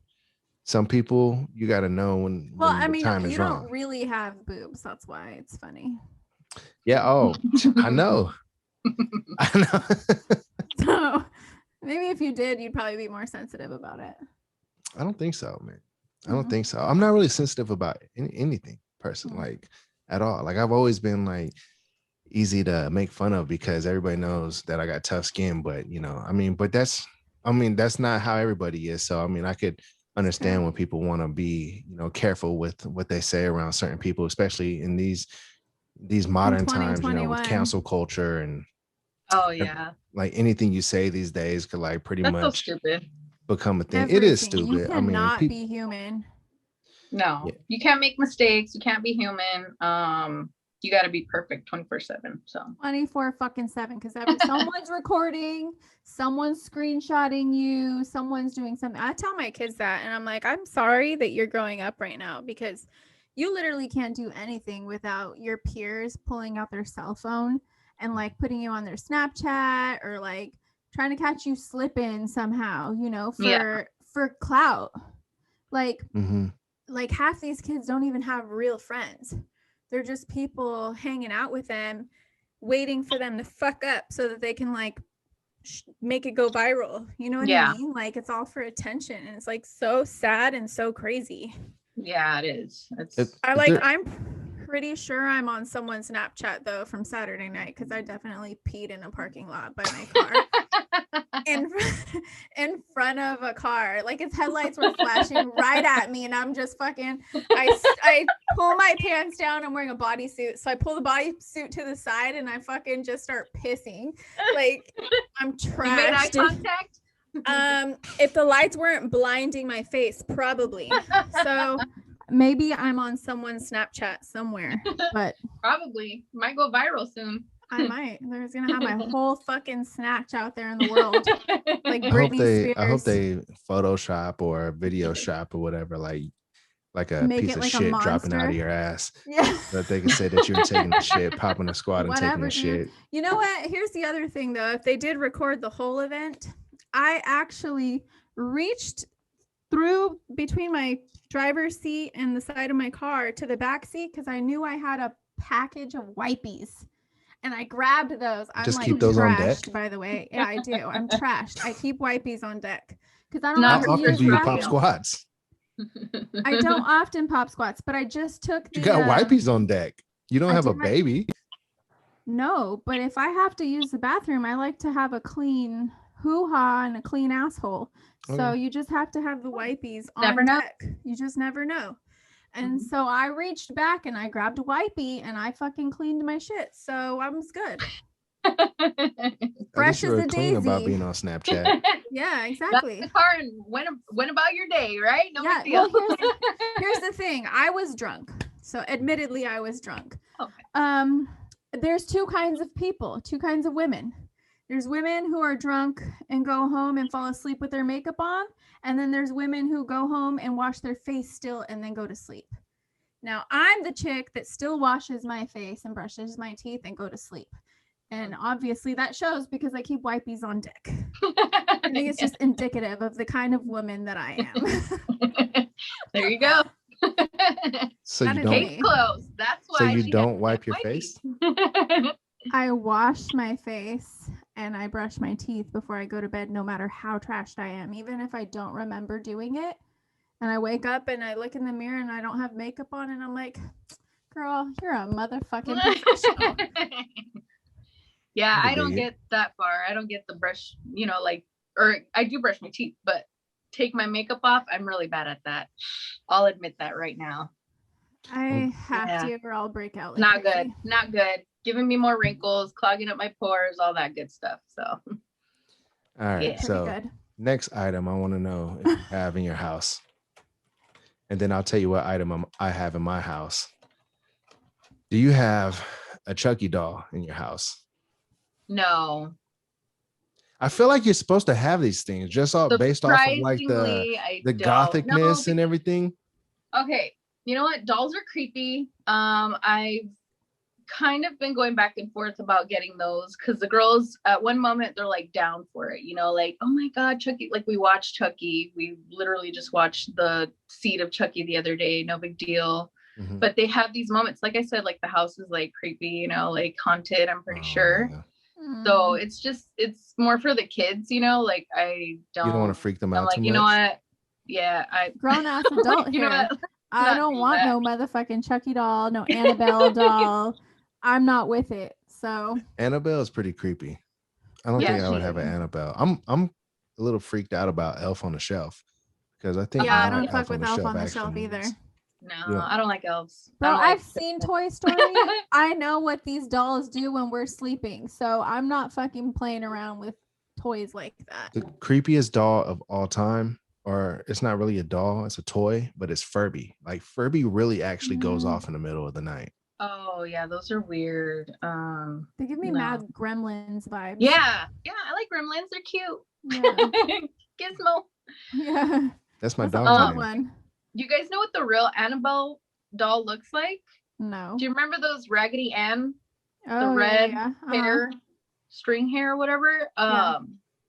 Some people you gotta know when I the mean, time you is don't wrong. really have boobs. That's why it's funny. Yeah. Oh, I know. I know. So maybe if you did, you'd probably be more sensitive about it. I don't think so, man. I don't think so. I'm not really sensitive about anything person, like at all. Like I've always been like easy to make fun of because everybody knows that I got tough skin, but you know, but that's not how everybody is. So I mean, I could understand when people want to be, you know, careful with what they say around certain people, especially in these modern times, you know, with cancel culture and like anything you say these days could like pretty much so stupid. Become a thing. It is stupid. You cannot be human. No, you can't make mistakes. You can't be human. You got to be perfect 24/7. So 24/7, because someone's recording, someone's screenshotting you, someone's doing something. I tell my kids that, and I'm like, I'm sorry that you're growing up right now because you literally can't do anything without your peers pulling out their cell phone and like putting you on their Snapchat or like trying to catch you slipping somehow, you know, for clout. Like, like half these kids don't even have real friends. They're just people hanging out with them, waiting for them to fuck up so that they can like make it go viral. You know what I mean? Like it's all for attention, and it's like so sad and so crazy. Yeah, it is. I'm pretty sure I'm on someone's Snapchat though from Saturday night because I definitely peed in a parking lot by my car. in front of a car, like its headlights were flashing right at me, and I'm just fucking. I pull my pants down. I'm wearing a bodysuit, so I pull the bodysuit to the side, and I fucking just start pissing. Like I'm trashed. You made eye contact? If the lights weren't blinding my face, probably. So maybe I'm on someone's Snapchat somewhere, but probably might go viral soon. I might. There's gonna have my whole fucking snatch out there in the world, like Britney Spears. I hope they Photoshop or video shop or whatever, like a piece of shit dropping out of your ass. Yeah, that they can say that you're taking a shit, popping a squat, and taking a shit. You know what? Here's the other thing, though. If they did record the whole event, I actually reached through between my driver's seat and the side of my car to the back seat because I knew I had a package of wipies. And I grabbed those. I'm just like keep those on deck. By the way, yeah, I do. I'm trashed. I keep wipies on deck because I don't. How often do you pop squats? I don't often pop squats, but I just took. You got wipies on deck. You don't have a baby. No, but if I have to use the bathroom, I like to have a clean hoo-ha and a clean asshole. Okay. So you just have to have the wipies on deck. You just never know. And so I reached back and I grabbed a wipey and I fucking cleaned my shit. So I was good. Fresh as a daisy. About being on Snapchat. Yeah, exactly. Got the car and went about your day, right? No big deal. Well, here's the thing. I was drunk. So admittedly, I was drunk. Okay. There's two kinds of people, two kinds of women. There's women who are drunk and go home and fall asleep with their makeup on. And then there's women who go home and wash their face still and then go to sleep. Now, I'm the chick that still washes my face and brushes my teeth and go to sleep. And obviously that shows because I keep wipies on deck. I think it's just indicative of the kind of woman that I am. There you go. So you don't case closed. That's why. So you don't wipe your face? I wash my face and I brush my teeth before I go to bed, no matter how trashed I am, even if I don't remember doing it. And I wake up and I look in the mirror and I don't have makeup on and I'm like, girl, you're a motherfucking professional. Yeah, I don't get that far. I don't get the brush, or I do brush my teeth, but take my makeup off. I'm really bad at that. I'll admit that right now. I have to or I'll break out. Not good. Not good. Giving me more wrinkles, clogging up my pores, all that good stuff. So, all right. So, next item I want to know if you have in your house. And then I'll tell you what item I have in my house. Do you have a Chucky doll in your house? No. I feel like you're supposed to have these things just all based off of like the gothicness and everything. Okay, you know what? Dolls are creepy. I've kind of been going back and forth about getting those because the girls at one moment they're like down for it, you know, like, oh my god, Chucky. Like we watched Chucky. We literally just watched the seed of Chucky the other day. No big deal. Mm-hmm. But they have these moments, like I said, like the house is like creepy, you know, like haunted, I'm pretty sure. Yeah. So it's more for the kids, you know, like you don't want to freak them out. I'm like, you know what? Yeah, grown ass adult here. You know, I don't want no motherfucking Chucky doll, no Annabelle doll. I'm not with it. So Annabelle is pretty creepy. I don't think I would have an Annabelle. I'm a little freaked out about Elf on the Shelf because I think I don't fuck with Elf on the Shelf either. No, I don't like elves. Bro, I've seen Toy Story. I know what these dolls do when we're sleeping. So I'm not fucking playing around with toys like that. The creepiest doll of all time, or it's not really a doll, it's a toy, but it's Furby. Like Furby really actually goes off in the middle of the night. Oh yeah, those are weird. They give me mad Gremlins vibes. Yeah, I like Gremlins. They're cute. Yeah. Gizmo. Yeah. That's my dog's one. Do you guys know what the real Annabelle doll looks like? No. Do you remember those Raggedy Ann? The red hair, string hair, or whatever.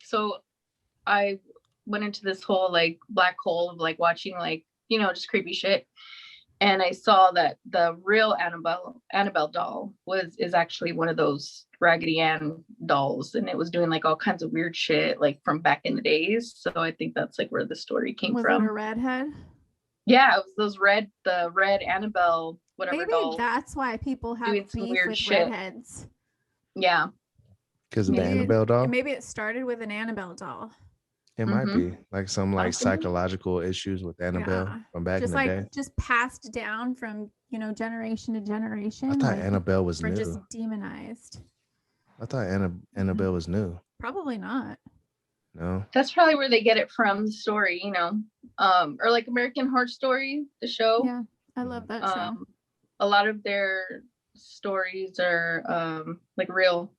So I went into this whole like black hole of like watching like, you know, just creepy shit. And I saw that the real Annabelle doll is actually one of those Raggedy Ann dolls, and it was doing like all kinds of weird shit like from back in the days. So I think that's like where the story came from. Was it a redhead? Yeah, it was the red Annabelle, whatever. Maybe doll that's why people have beef with shit. Redheads. Yeah. Because of the Annabelle doll? Maybe it started with an Annabelle doll. It might be like some like psychological issues with Annabelle from back in the day. Just passed down from, you know, generation to generation. I thought Annabelle was new. Just demonized. I thought Annabelle was new. Probably not. No. That's probably where they get it from, the story, you know. Or like American Horror Story, the show. Yeah, I love that show. A lot of their stories are like real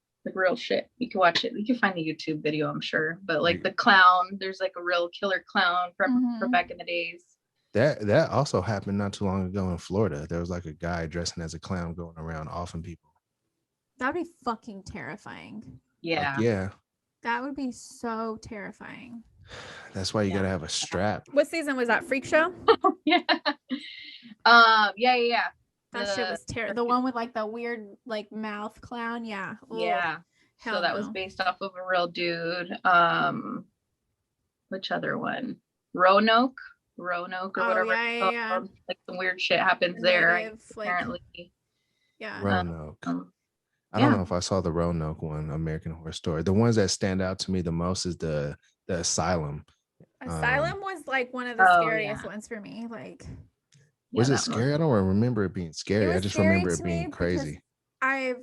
shit. You can watch it. You can find a YouTube video, I'm sure. But like the clown, there's like a real killer clown from back in the days. That also happened not too long ago in Florida. There was like a guy dressing as a clown going around offing people. That'd be fucking terrifying. Yeah. Like, yeah. That would be so terrifying. That's why you gotta have a strap. What season was that? Freak Show? Yeah. Yeah. That shit was terrible. The one with like the weird like mouth clown. Yeah. Ooh. Yeah. So that was based off of a real dude. Which other one? Roanoke or whatever. Yeah. Like some weird shit happens there. Apparently. Yeah. Roanoke. I don't know if I saw the Roanoke one, American Horror Story. The ones that stand out to me the most is the Asylum. Asylum was like one of the scariest ones for me. Like, was it scary? I don't remember it being scary. I just remember it being crazy. I've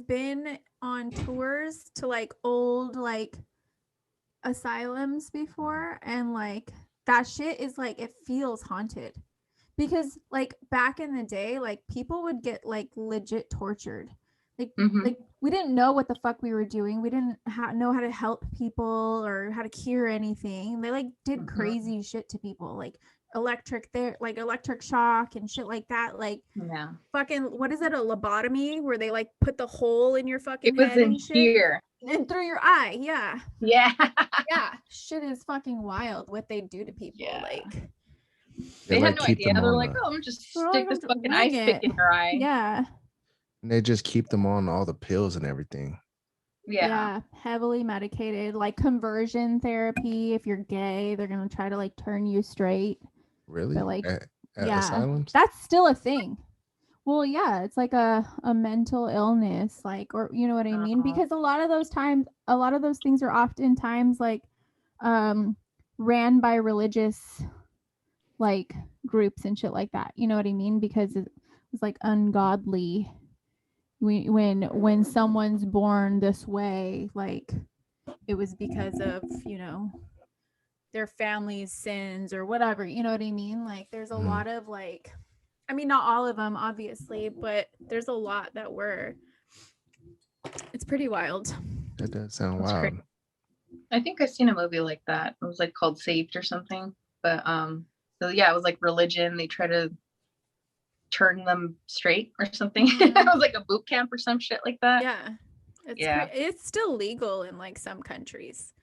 been on tours to like old like asylums before, and like that shit is like, it feels haunted. Because like back in the day, like people would get like legit tortured. Like we didn't know what the fuck we were doing. We didn't know how to help people or how to cure anything. They like did crazy shit to people, like electric shock and shit like that. Like fucking, what is it? A lobotomy where they like put the hole in your fucking head in here and through your eye. Yeah. Shit is fucking wild what they do to people. Like. They had no idea. They're like, I'm gonna just stick this fucking ice pick in your eye. Yeah. And they just keep them on all the pills and everything. Yeah. Heavily medicated, like conversion therapy. If you're gay, they're gonna try to like turn you straight. Really? But, like, at asylums? That's still a thing. Well, yeah, it's like a mental illness, like, or you know what I mean? Because a lot of those things are oftentimes like ran by religious like groups and shit like that, you know what I mean? Because it was like ungodly when someone's born this way, like it was because of, you know, their family's sins or whatever, you know what I mean? Like there's a Mhm. lot of like, I mean, not all of them obviously, but there's a lot that were, it's pretty wild. That does sound That's wild. crazy. I think I've seen a movie like that. It was like called Saved or something. But so yeah, it was like religion. They try to turn them straight or something. It was like a boot camp or some shit like that. Yeah. Yeah. It's still legal in like some countries.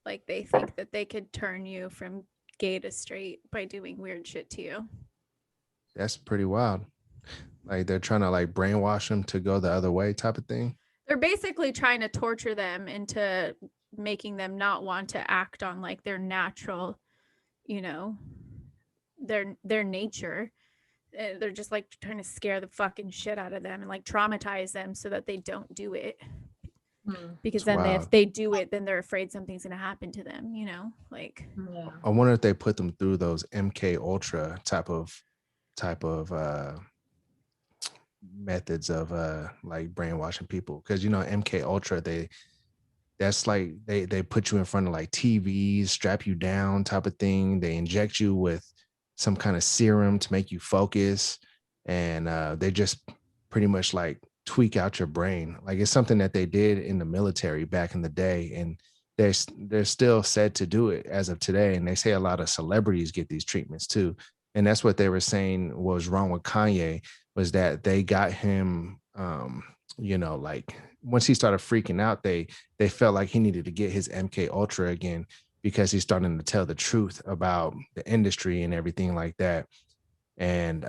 Like they think that they could turn you from gay to straight by doing weird shit to you. That's pretty wild. Like they're trying to like brainwash them to go the other way type of thing. They're basically trying to torture them into making them not want to act on like their natural, you know, their nature. They're just like trying to scare the fucking shit out of them and like traumatize them so that they don't do it. Because It's then wild. if they do it, then they're afraid something's gonna happen to them, you know, like. Yeah. I wonder if they put them through those MK Ultra type of methods of like brainwashing people, because you know MK Ultra, that's like they put you in front of like TVs, strap you down type of thing. They inject you with some kind of serum to make you focus, and they just pretty much like tweak out your brain. Like it's something that they did in the military back in the day, and they're still said to do it as of today. And they say a lot of celebrities get these treatments too. And that's what they were saying was wrong with Kanye, was that they got him, you know, like once he started freaking out, they felt like he needed to get his MK Ultra again, because he's starting to tell the truth about the industry and everything like that. And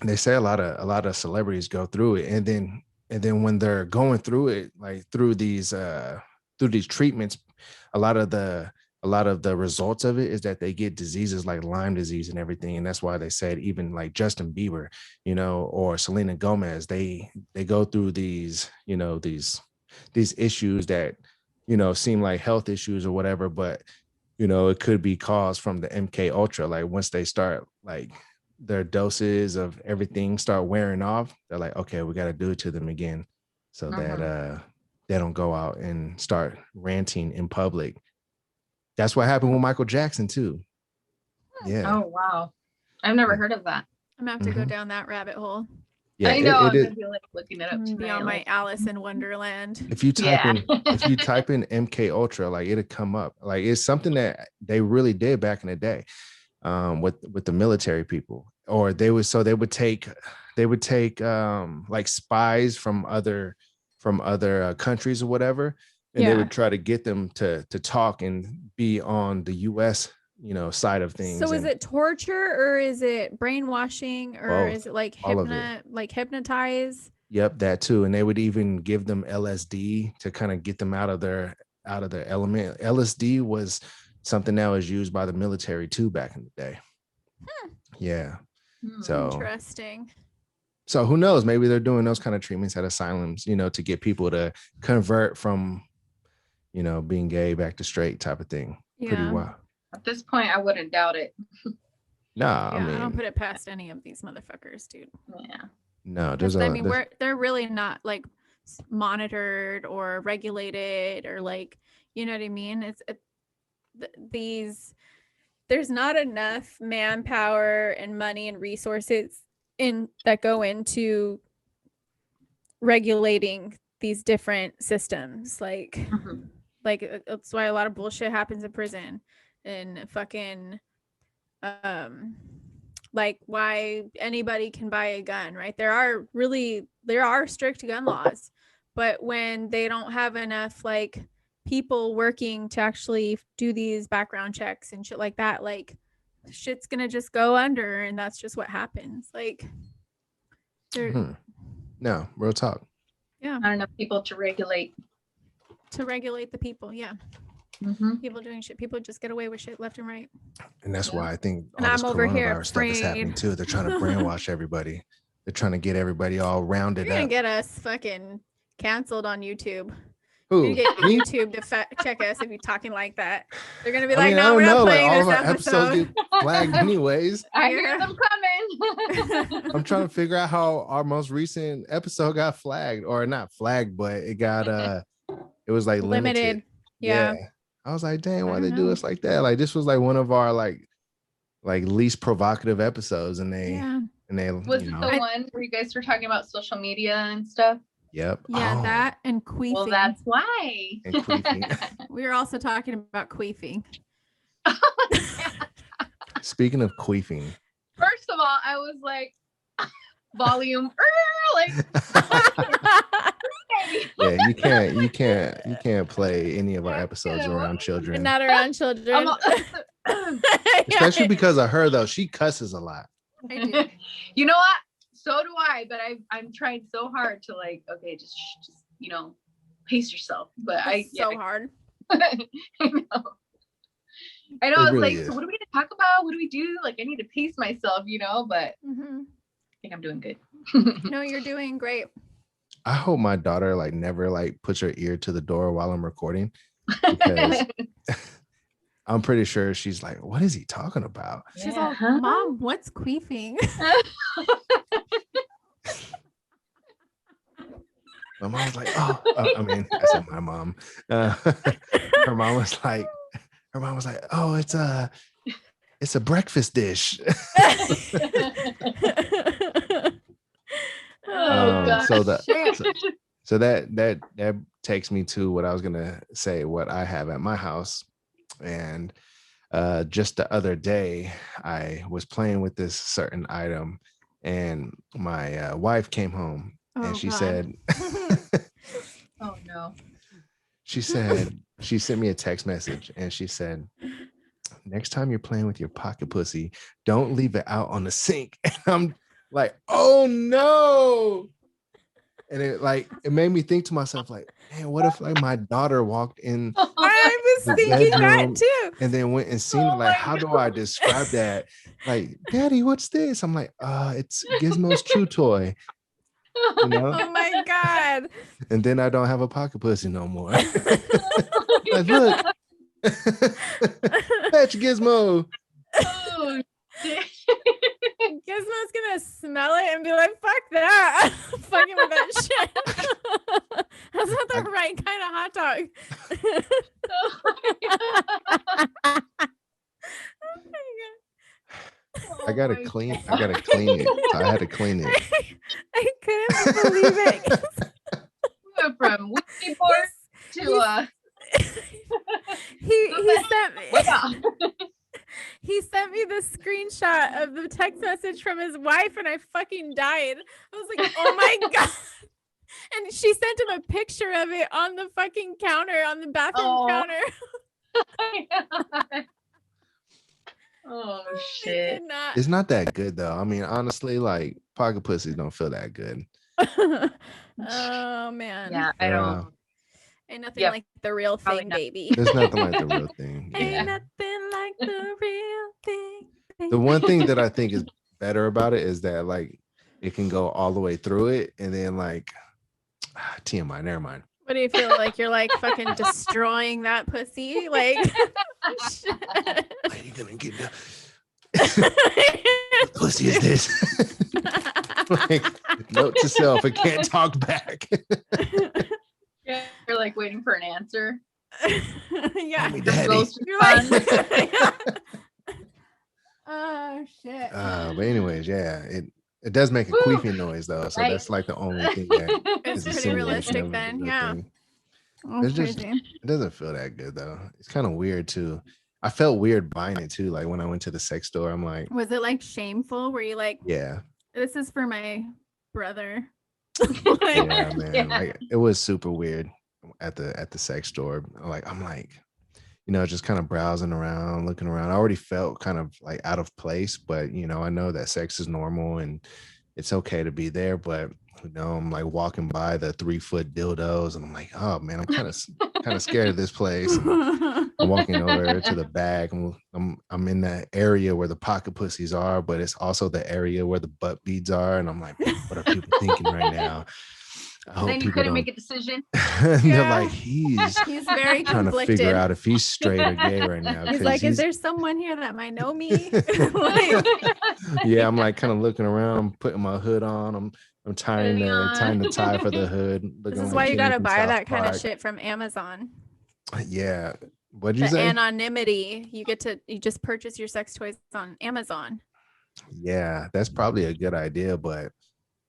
they say a lot of celebrities go through it, and then when they're going through it, like through these treatments, a lot of the results of it is that they get diseases like Lyme disease and everything. And that's why they said even like Justin Bieber, you know, or Selena Gomez, they go through these, you know, these issues that, you know, seem like health issues or whatever, but you know, it could be caused from the MK Ultra. Like once they start like their doses of everything start wearing off, they're like, okay, we got to do it to them again, so that they don't go out and start ranting in public. That's what happened with Michael Jackson too. Yeah. Oh wow, I've never heard of that. I'm gonna have to go down that rabbit hole. Yeah, I know. I'm it gonna be like looking it up tonight. Be on my like, Alice in Wonderland. if you type in MK Ultra, like it'll come up. Like it's something that they really did back in the day, with the military people, or they would take like spies from other countries or whatever, and they would try to get them to talk and be on the US, you know, side of things. So is it torture, or is it brainwashing, or Both. is it like hypnotize? Yep, that too. And they would even give them LSD to kind of get them out of their element. LSD was something that was used by the military too back in the day. Yeah. So interesting. So who knows? Maybe they're doing those kind of treatments at asylums, you know, to get people to convert from, you know, being gay back to straight type of thing. Yeah. Pretty wild. At this point, I wouldn't doubt it. Nah, Yeah, I mean, I don't put it past any of these motherfuckers, dude. Yeah. No, they're really not like monitored or regulated or like, you know what I mean? There's not enough manpower and money and resources that go into regulating these different systems. Like that's why a lot of bullshit happens in prison, and fucking like why anybody can buy a gun, right? There are strict gun laws, but when they don't have enough like people working to actually do these background checks and shit like that, like shit's gonna just go under, and that's just what happens. Like no, real talk. Yeah, not enough people to regulate the people. Yeah. People doing shit. People just get away with shit left and right. And that's why I think all and this I'm over here coronavirus stuff is happening too. They're trying to brainwash everybody. They're trying to get everybody all rounded You're gonna up. get us fucking canceled on YouTube. Who? You get YouTube to check us if you're talking like that. They're gonna be I like, mean, no, we're not playing all this of our episodes episode. get flagged anyways. I hear them coming. I'm trying to figure out how our most recent episode got flagged, or not flagged, but it got it was like limited. Yeah. I was like, dang, why they do us like that? Like this was like one of our like least provocative episodes, and they was it the one where you guys were talking about social media and stuff? Yep. Yeah, that and queefing. Well, that's why. And queefing. We were also talking about queefing. Speaking of queefing. First of all, I was like, volume, like. Yeah, you can't play any of our episodes around children. Not around children. Especially because of her though. She cusses a lot. I do. You know what? So do I, but I'm trying so hard to like, okay, just pace yourself. But hard. I know. I was really like, so what are we gonna talk about? What do we do? Like, I need to pace myself, but I think I'm doing good. No, you're doing great. I hope my daughter like never like puts her ear to the door while I'm recording, because I'm pretty sure she's like, what is he talking about? She's all, Mom, what's queefing? My mom was like, I mean, I said my mom. Her mom was like, oh, it's a breakfast dish. So that takes me to what I was gonna say, what I have at my house. And just the other day I was playing with this certain item, and my wife came home and she said, oh no. She said, she sent me a text message and she said, next time you're playing with your pocket pussy, don't leave it out on the sink. And I'm like, oh no. And it made me think to myself, like, man, what if like my daughter walked in? I was thinking that too. And then went and seen it. Like, how do I describe that? Like, Daddy, what's this? I'm like, it's Gizmo's Chew toy. You know? Oh my God. And then I don't have a pocket pussy no more. Like, look. Fetch Gizmo. Oh shit. Gizmo's gonna smell it and be like, fuck that. I'm fucking with that shit. That's not the right kind of hot dog. Oh my God. I gotta clean it. So I had to clean it. I couldn't believe it. We went from Wiki board to he sent me the screenshot of the text message from his wife, and I fucking died. I was like, oh my God. And she sent him a picture of it on the fucking counter, on the bathroom counter. Oh shit. It's not that good though. I mean, honestly, like pocket pussies don't feel that good. Oh man. Yeah, I don't. Ain't nothing like the real thing, baby. There's nothing like the real thing. Yeah. Ain't nothing like the real thing. The one thing that I think is better about it is that like it can go all the way through it, and then like TMI, never mind. What do you feel like? You're like fucking destroying that pussy? Like, are you gonna get what pussy is this? Like, note to self, it can't talk back. Yeah, you're like waiting for an answer. Yeah. Me daddy. You're like, oh shit. But anyways, yeah, it does make a queefing noise though, so that's like the only thing that it's pretty realistic then. Yeah. It's just, it doesn't feel that good though. It's kind of weird too. I felt weird buying it too. Like when I went to the sex store, I'm like, was it like shameful? Were you like, yeah, this is for my brother? Yeah, man. Yeah. Like it was super weird at the sex store. I'm like, just kind of browsing around, looking around. I already felt kind of like out of place, but I know that sex is normal and it's okay to be there. But I'm like walking by the 3-foot dildos, and I'm like, oh man, I'm kind of scared of this place. And I'm walking over to the back, and I'm in that area where the pocket pussies are, but it's also the area where the butt beads are. And I'm like, what are people thinking right now? Then you couldn't make a decision. They're like, he's very trying conflicted. to figure out if he's straight or gay right now. He's like, is there someone here that might know me? Yeah, I'm like kind of looking around, putting my hood on. I'm tying the tie for the hood. This is why you gotta buy that kind of shit from Amazon. Yeah, What'd you The say? anonymity. You just purchase your sex toys on Amazon. Yeah, that's probably a good idea, but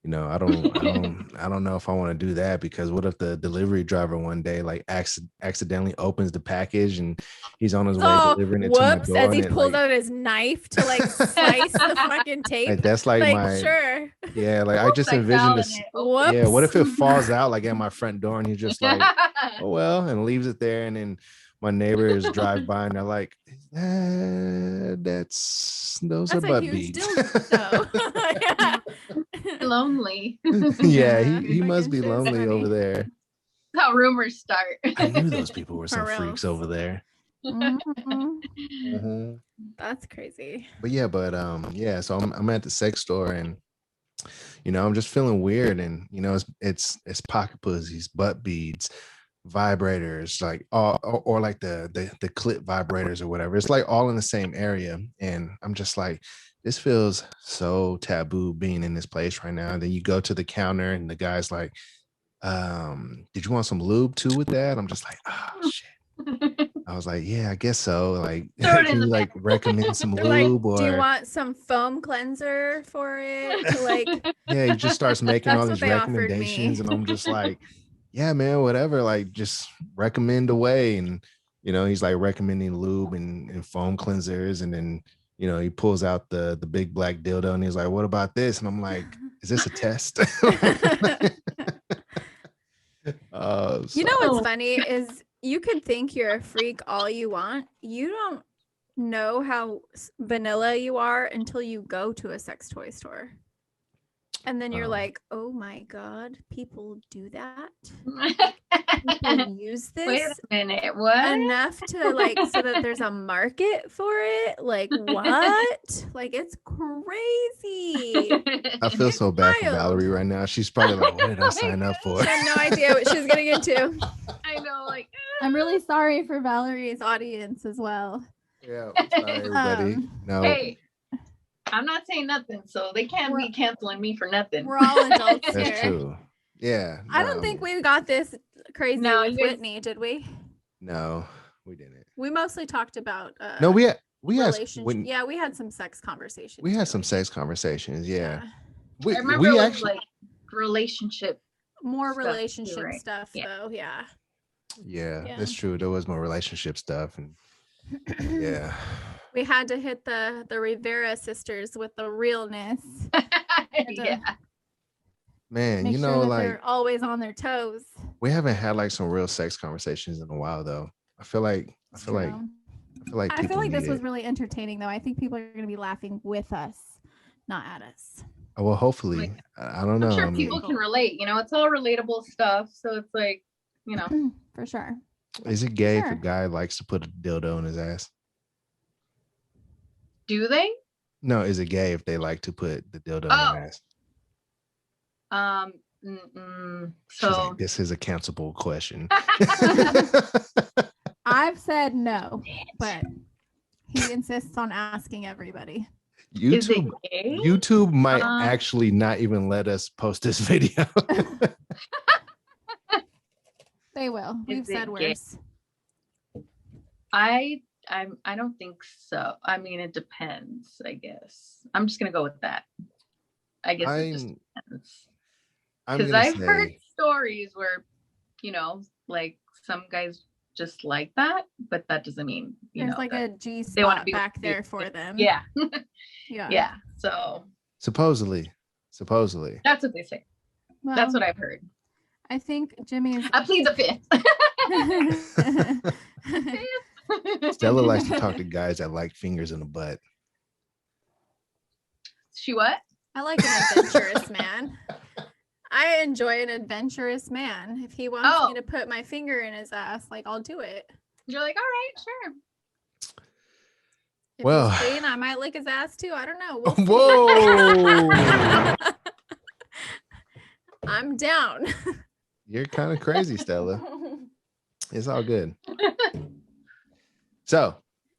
I don't know if I want to do that, because what if the delivery driver one day like accidentally opens the package and he's on his way delivering it to my door, as and he it pulls like, out his knife to like slice the fucking tape. like that's like my sure. Yeah, like I just I envisioned fell this. in it. Whoops. Yeah, what if it falls out like at my front door and he's just like, oh well, and leaves it there, and then my neighbors drive by and they're like, those are That's a butt huge beads. dildo. Yeah. Lonely. Yeah, he must Fucking be shit's lonely funny. over there. That's how rumors start. I knew those people were some For freaks reals. over there. Mhm. That's crazy. But yeah, so I'm at the sex store, and I'm just feeling weird, and it's pocket pussies, butt beads, vibrators, like all, or like the clit vibrators or whatever. It's like all in the same area, and I'm just like, this feels so taboo being in this place right now. And then you go to the counter and the guy's like, did you want some lube too with that? I'm just like, oh shit. I was like, yeah, I guess so. Like, Throw it in can you the like recommend some They're like, lube, do you or want some foam cleanser for it? Like, yeah, he just starts making all That's these what they offered recommendations, me. and I'm just like, yeah, man, whatever. Like, just recommend away. And he's like recommending lube and foam cleansers, and then he pulls out the big black dildo, and he's like, what about this? And I'm like, is this a test? You know what's funny is you could think you're a freak all you want. You don't know how vanilla you are until you go to a sex toy store. And then you're like, oh my God, people do that? People use this Wait a minute, what? enough to like, so that there's a market for it? Like, what? Like, it's crazy. I feel so bad for wild. Valerie right now. She's probably like, what did I sign up for? She had no idea what she was getting into. I know, like, I'm really sorry for Valerie's audience as well. Yeah, sorry, everybody. No. hey, I'm not saying nothing, so they can't be canceling me for nothing. We're all adults here. That's true. Yeah. I don't think we got this crazy with you guys- Whitney, did we? No, we didn't. We mostly talked about no, we had relationship. Yeah, we had some sex conversations. We had some sex conversations. Yeah. I remember we it was actually like relationship. More stuff, relationship right? stuff, Yeah. though. Yeah. Yeah, that's true. There was more relationship stuff, and yeah. We had to hit the Rivera sisters with the realness. Yeah. Man, Make sure that like they're always on their toes. we haven't had like some real sex conversations in a while, though. I feel like this was really entertaining, though. I think people are going to be laughing with us, not at us. Oh, well, hopefully. I don't know. I'm sure people can relate. It's all relatable stuff. So it's like, For sure. Is it gay if a guy likes to put a dildo in his ass? Do they? No, is it gay if they like to put the dildo in their ass? So like, this is a cancelable question. I've said no, but he insists on asking everybody. YouTube might actually not even let us post this video. They will. We've said worse. I don't think so. I mean, it depends, I guess. I'm just gonna go with that. I guess it just depends. Because I've heard stories where, like some guys just like that, but that doesn't mean there's like a G spot back there for them. Yeah. Yeah. So supposedly. That's what they say. Well, that's what I've heard. I think Jimmy is. I plead the fifth. Estela likes to talk to guys that like fingers in the butt. She what? I like an adventurous man. I enjoy an adventurous man. If he wants me to put my finger in his ass, like I'll do it. You're like, all right, sure. If well, he's clean, I might lick his ass too. I don't know. Whoa! I'm down. You're kind of crazy, Stella. It's all good. So,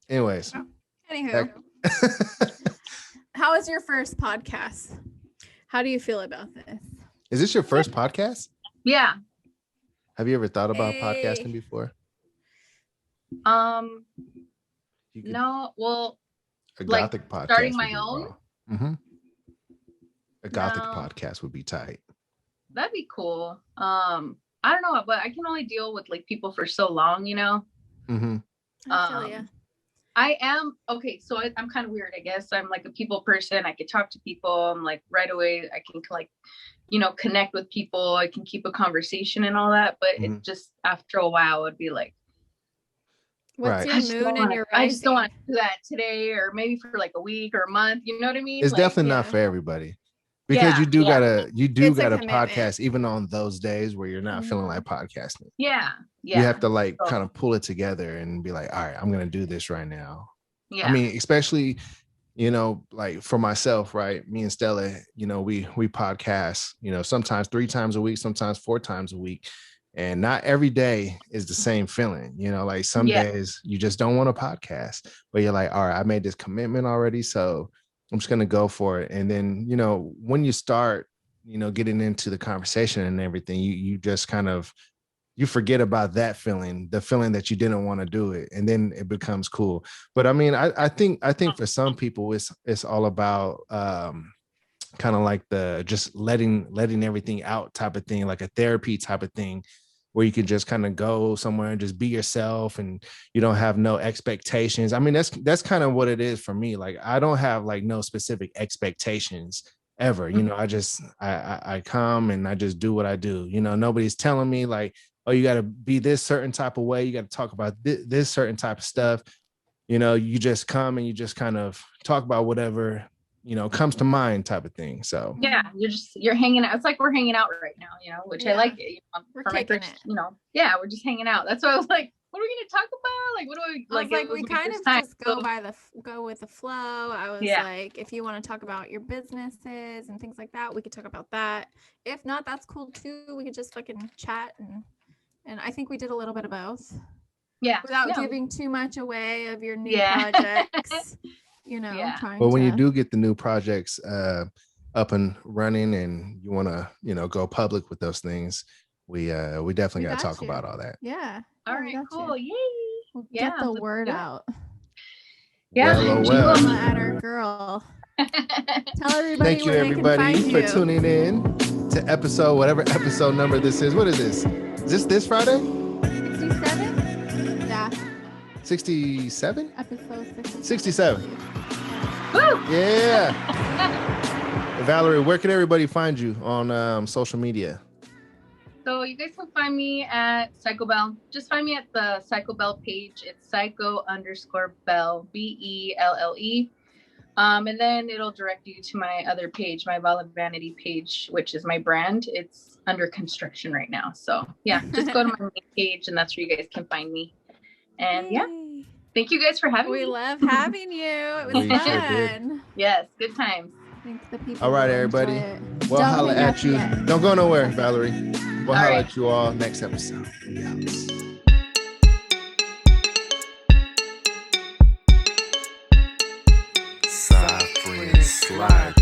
anyways. Anywho. How was your first podcast? How do you feel about this? Is this your first podcast? Yeah. Have you ever thought about podcasting before? No, well, A like, gothic podcast. starting my own. Mm-hmm. A gothic No. podcast would be tight. That'd be cool. I don't know, but I can only deal with like people for so long, you know. Mm-hmm. I feel ya. I am okay. So I'm kind of weird, I guess. I'm like a people person. I can talk to people. I'm like right away. I can like, you know, connect with people. I can keep a conversation and all that. But it just after a while would be like, what's your moon and your rising? I just don't want to do that today, or maybe for like a week or a month. You know what I mean? It's like, definitely not for everybody. Because you do gotta podcast even on those days where you're not feeling like podcasting. Yeah. You have to like kind of pull it together and be like, all right, I'm gonna do this right now. Yeah. I mean, especially, you know, like for myself, right? Me and Estela, you know, we podcast, you know, sometimes 3 times a week, sometimes 4 times a week. And not every day is the same feeling, you know, like some days you just don't want a podcast, but you're like, all right, I made this commitment already, so I'm just going to go for it. And then, you know, when you start, you know, getting into the conversation and everything, you just kind of, you forget about that feeling, the feeling that you didn't want to do it. And then it becomes cool. But I mean, I think for some people, it's all about kind of like the just letting everything out type of thing, like a therapy type of thing, where you can just kind of go somewhere and just be yourself and you don't have no expectations. I mean, that's kind of what it is for me. Like, I don't have like no specific expectations ever. You know, I come and I just do what I do. You know, nobody's telling me like, oh, you got to be this certain type of way. You got to talk about this certain type of stuff. You know, you just come and you just kind of talk about whatever, you know, comes to mind type of thing. So yeah, you're hanging out. It's like we're hanging out right now, you know, which I like it. You know, we're kicking it. You know, yeah, we're just hanging out. That's why I was like, what are we gonna talk about? Like, what do we like? Like we kind of just go with the flow. I was like, if you want to talk about your businesses and things like that, we could talk about that. If not, that's cool too. We could just fucking chat and I think we did a little bit of both. Yeah. Without giving too much away of your new projects. You know, but when you do get the new projects up and running and you want to, you know, go public with those things, we definitely got to talk about all that. Yeah. All right, cool. Yay. We'll get the word out. Yeah. Well. At our girl. Tell everybody. Thank you, everybody, for tuning in to whatever episode number this is. What is this? Is this Friday? 67? Yeah. 67? Episode 67. Woo! Yeah. Valerie, where can everybody find you on social media? So you guys can find me at PsychoBell. Just find me at the PsychoBell page. It's psycho_bell, BELLE. And then it'll direct you to my other page, my Vanity page, which is my brand. It's under construction right now. So yeah, just go to my main page and that's where you guys can find me. And yeah, thank you guys for having me. We love having you. It was fun. Sure did. Yes, good times. I think the people all right, everybody. We'll holla at you. Don't go nowhere, Valerie. We'll holla at you all next episode. SideFriend Slide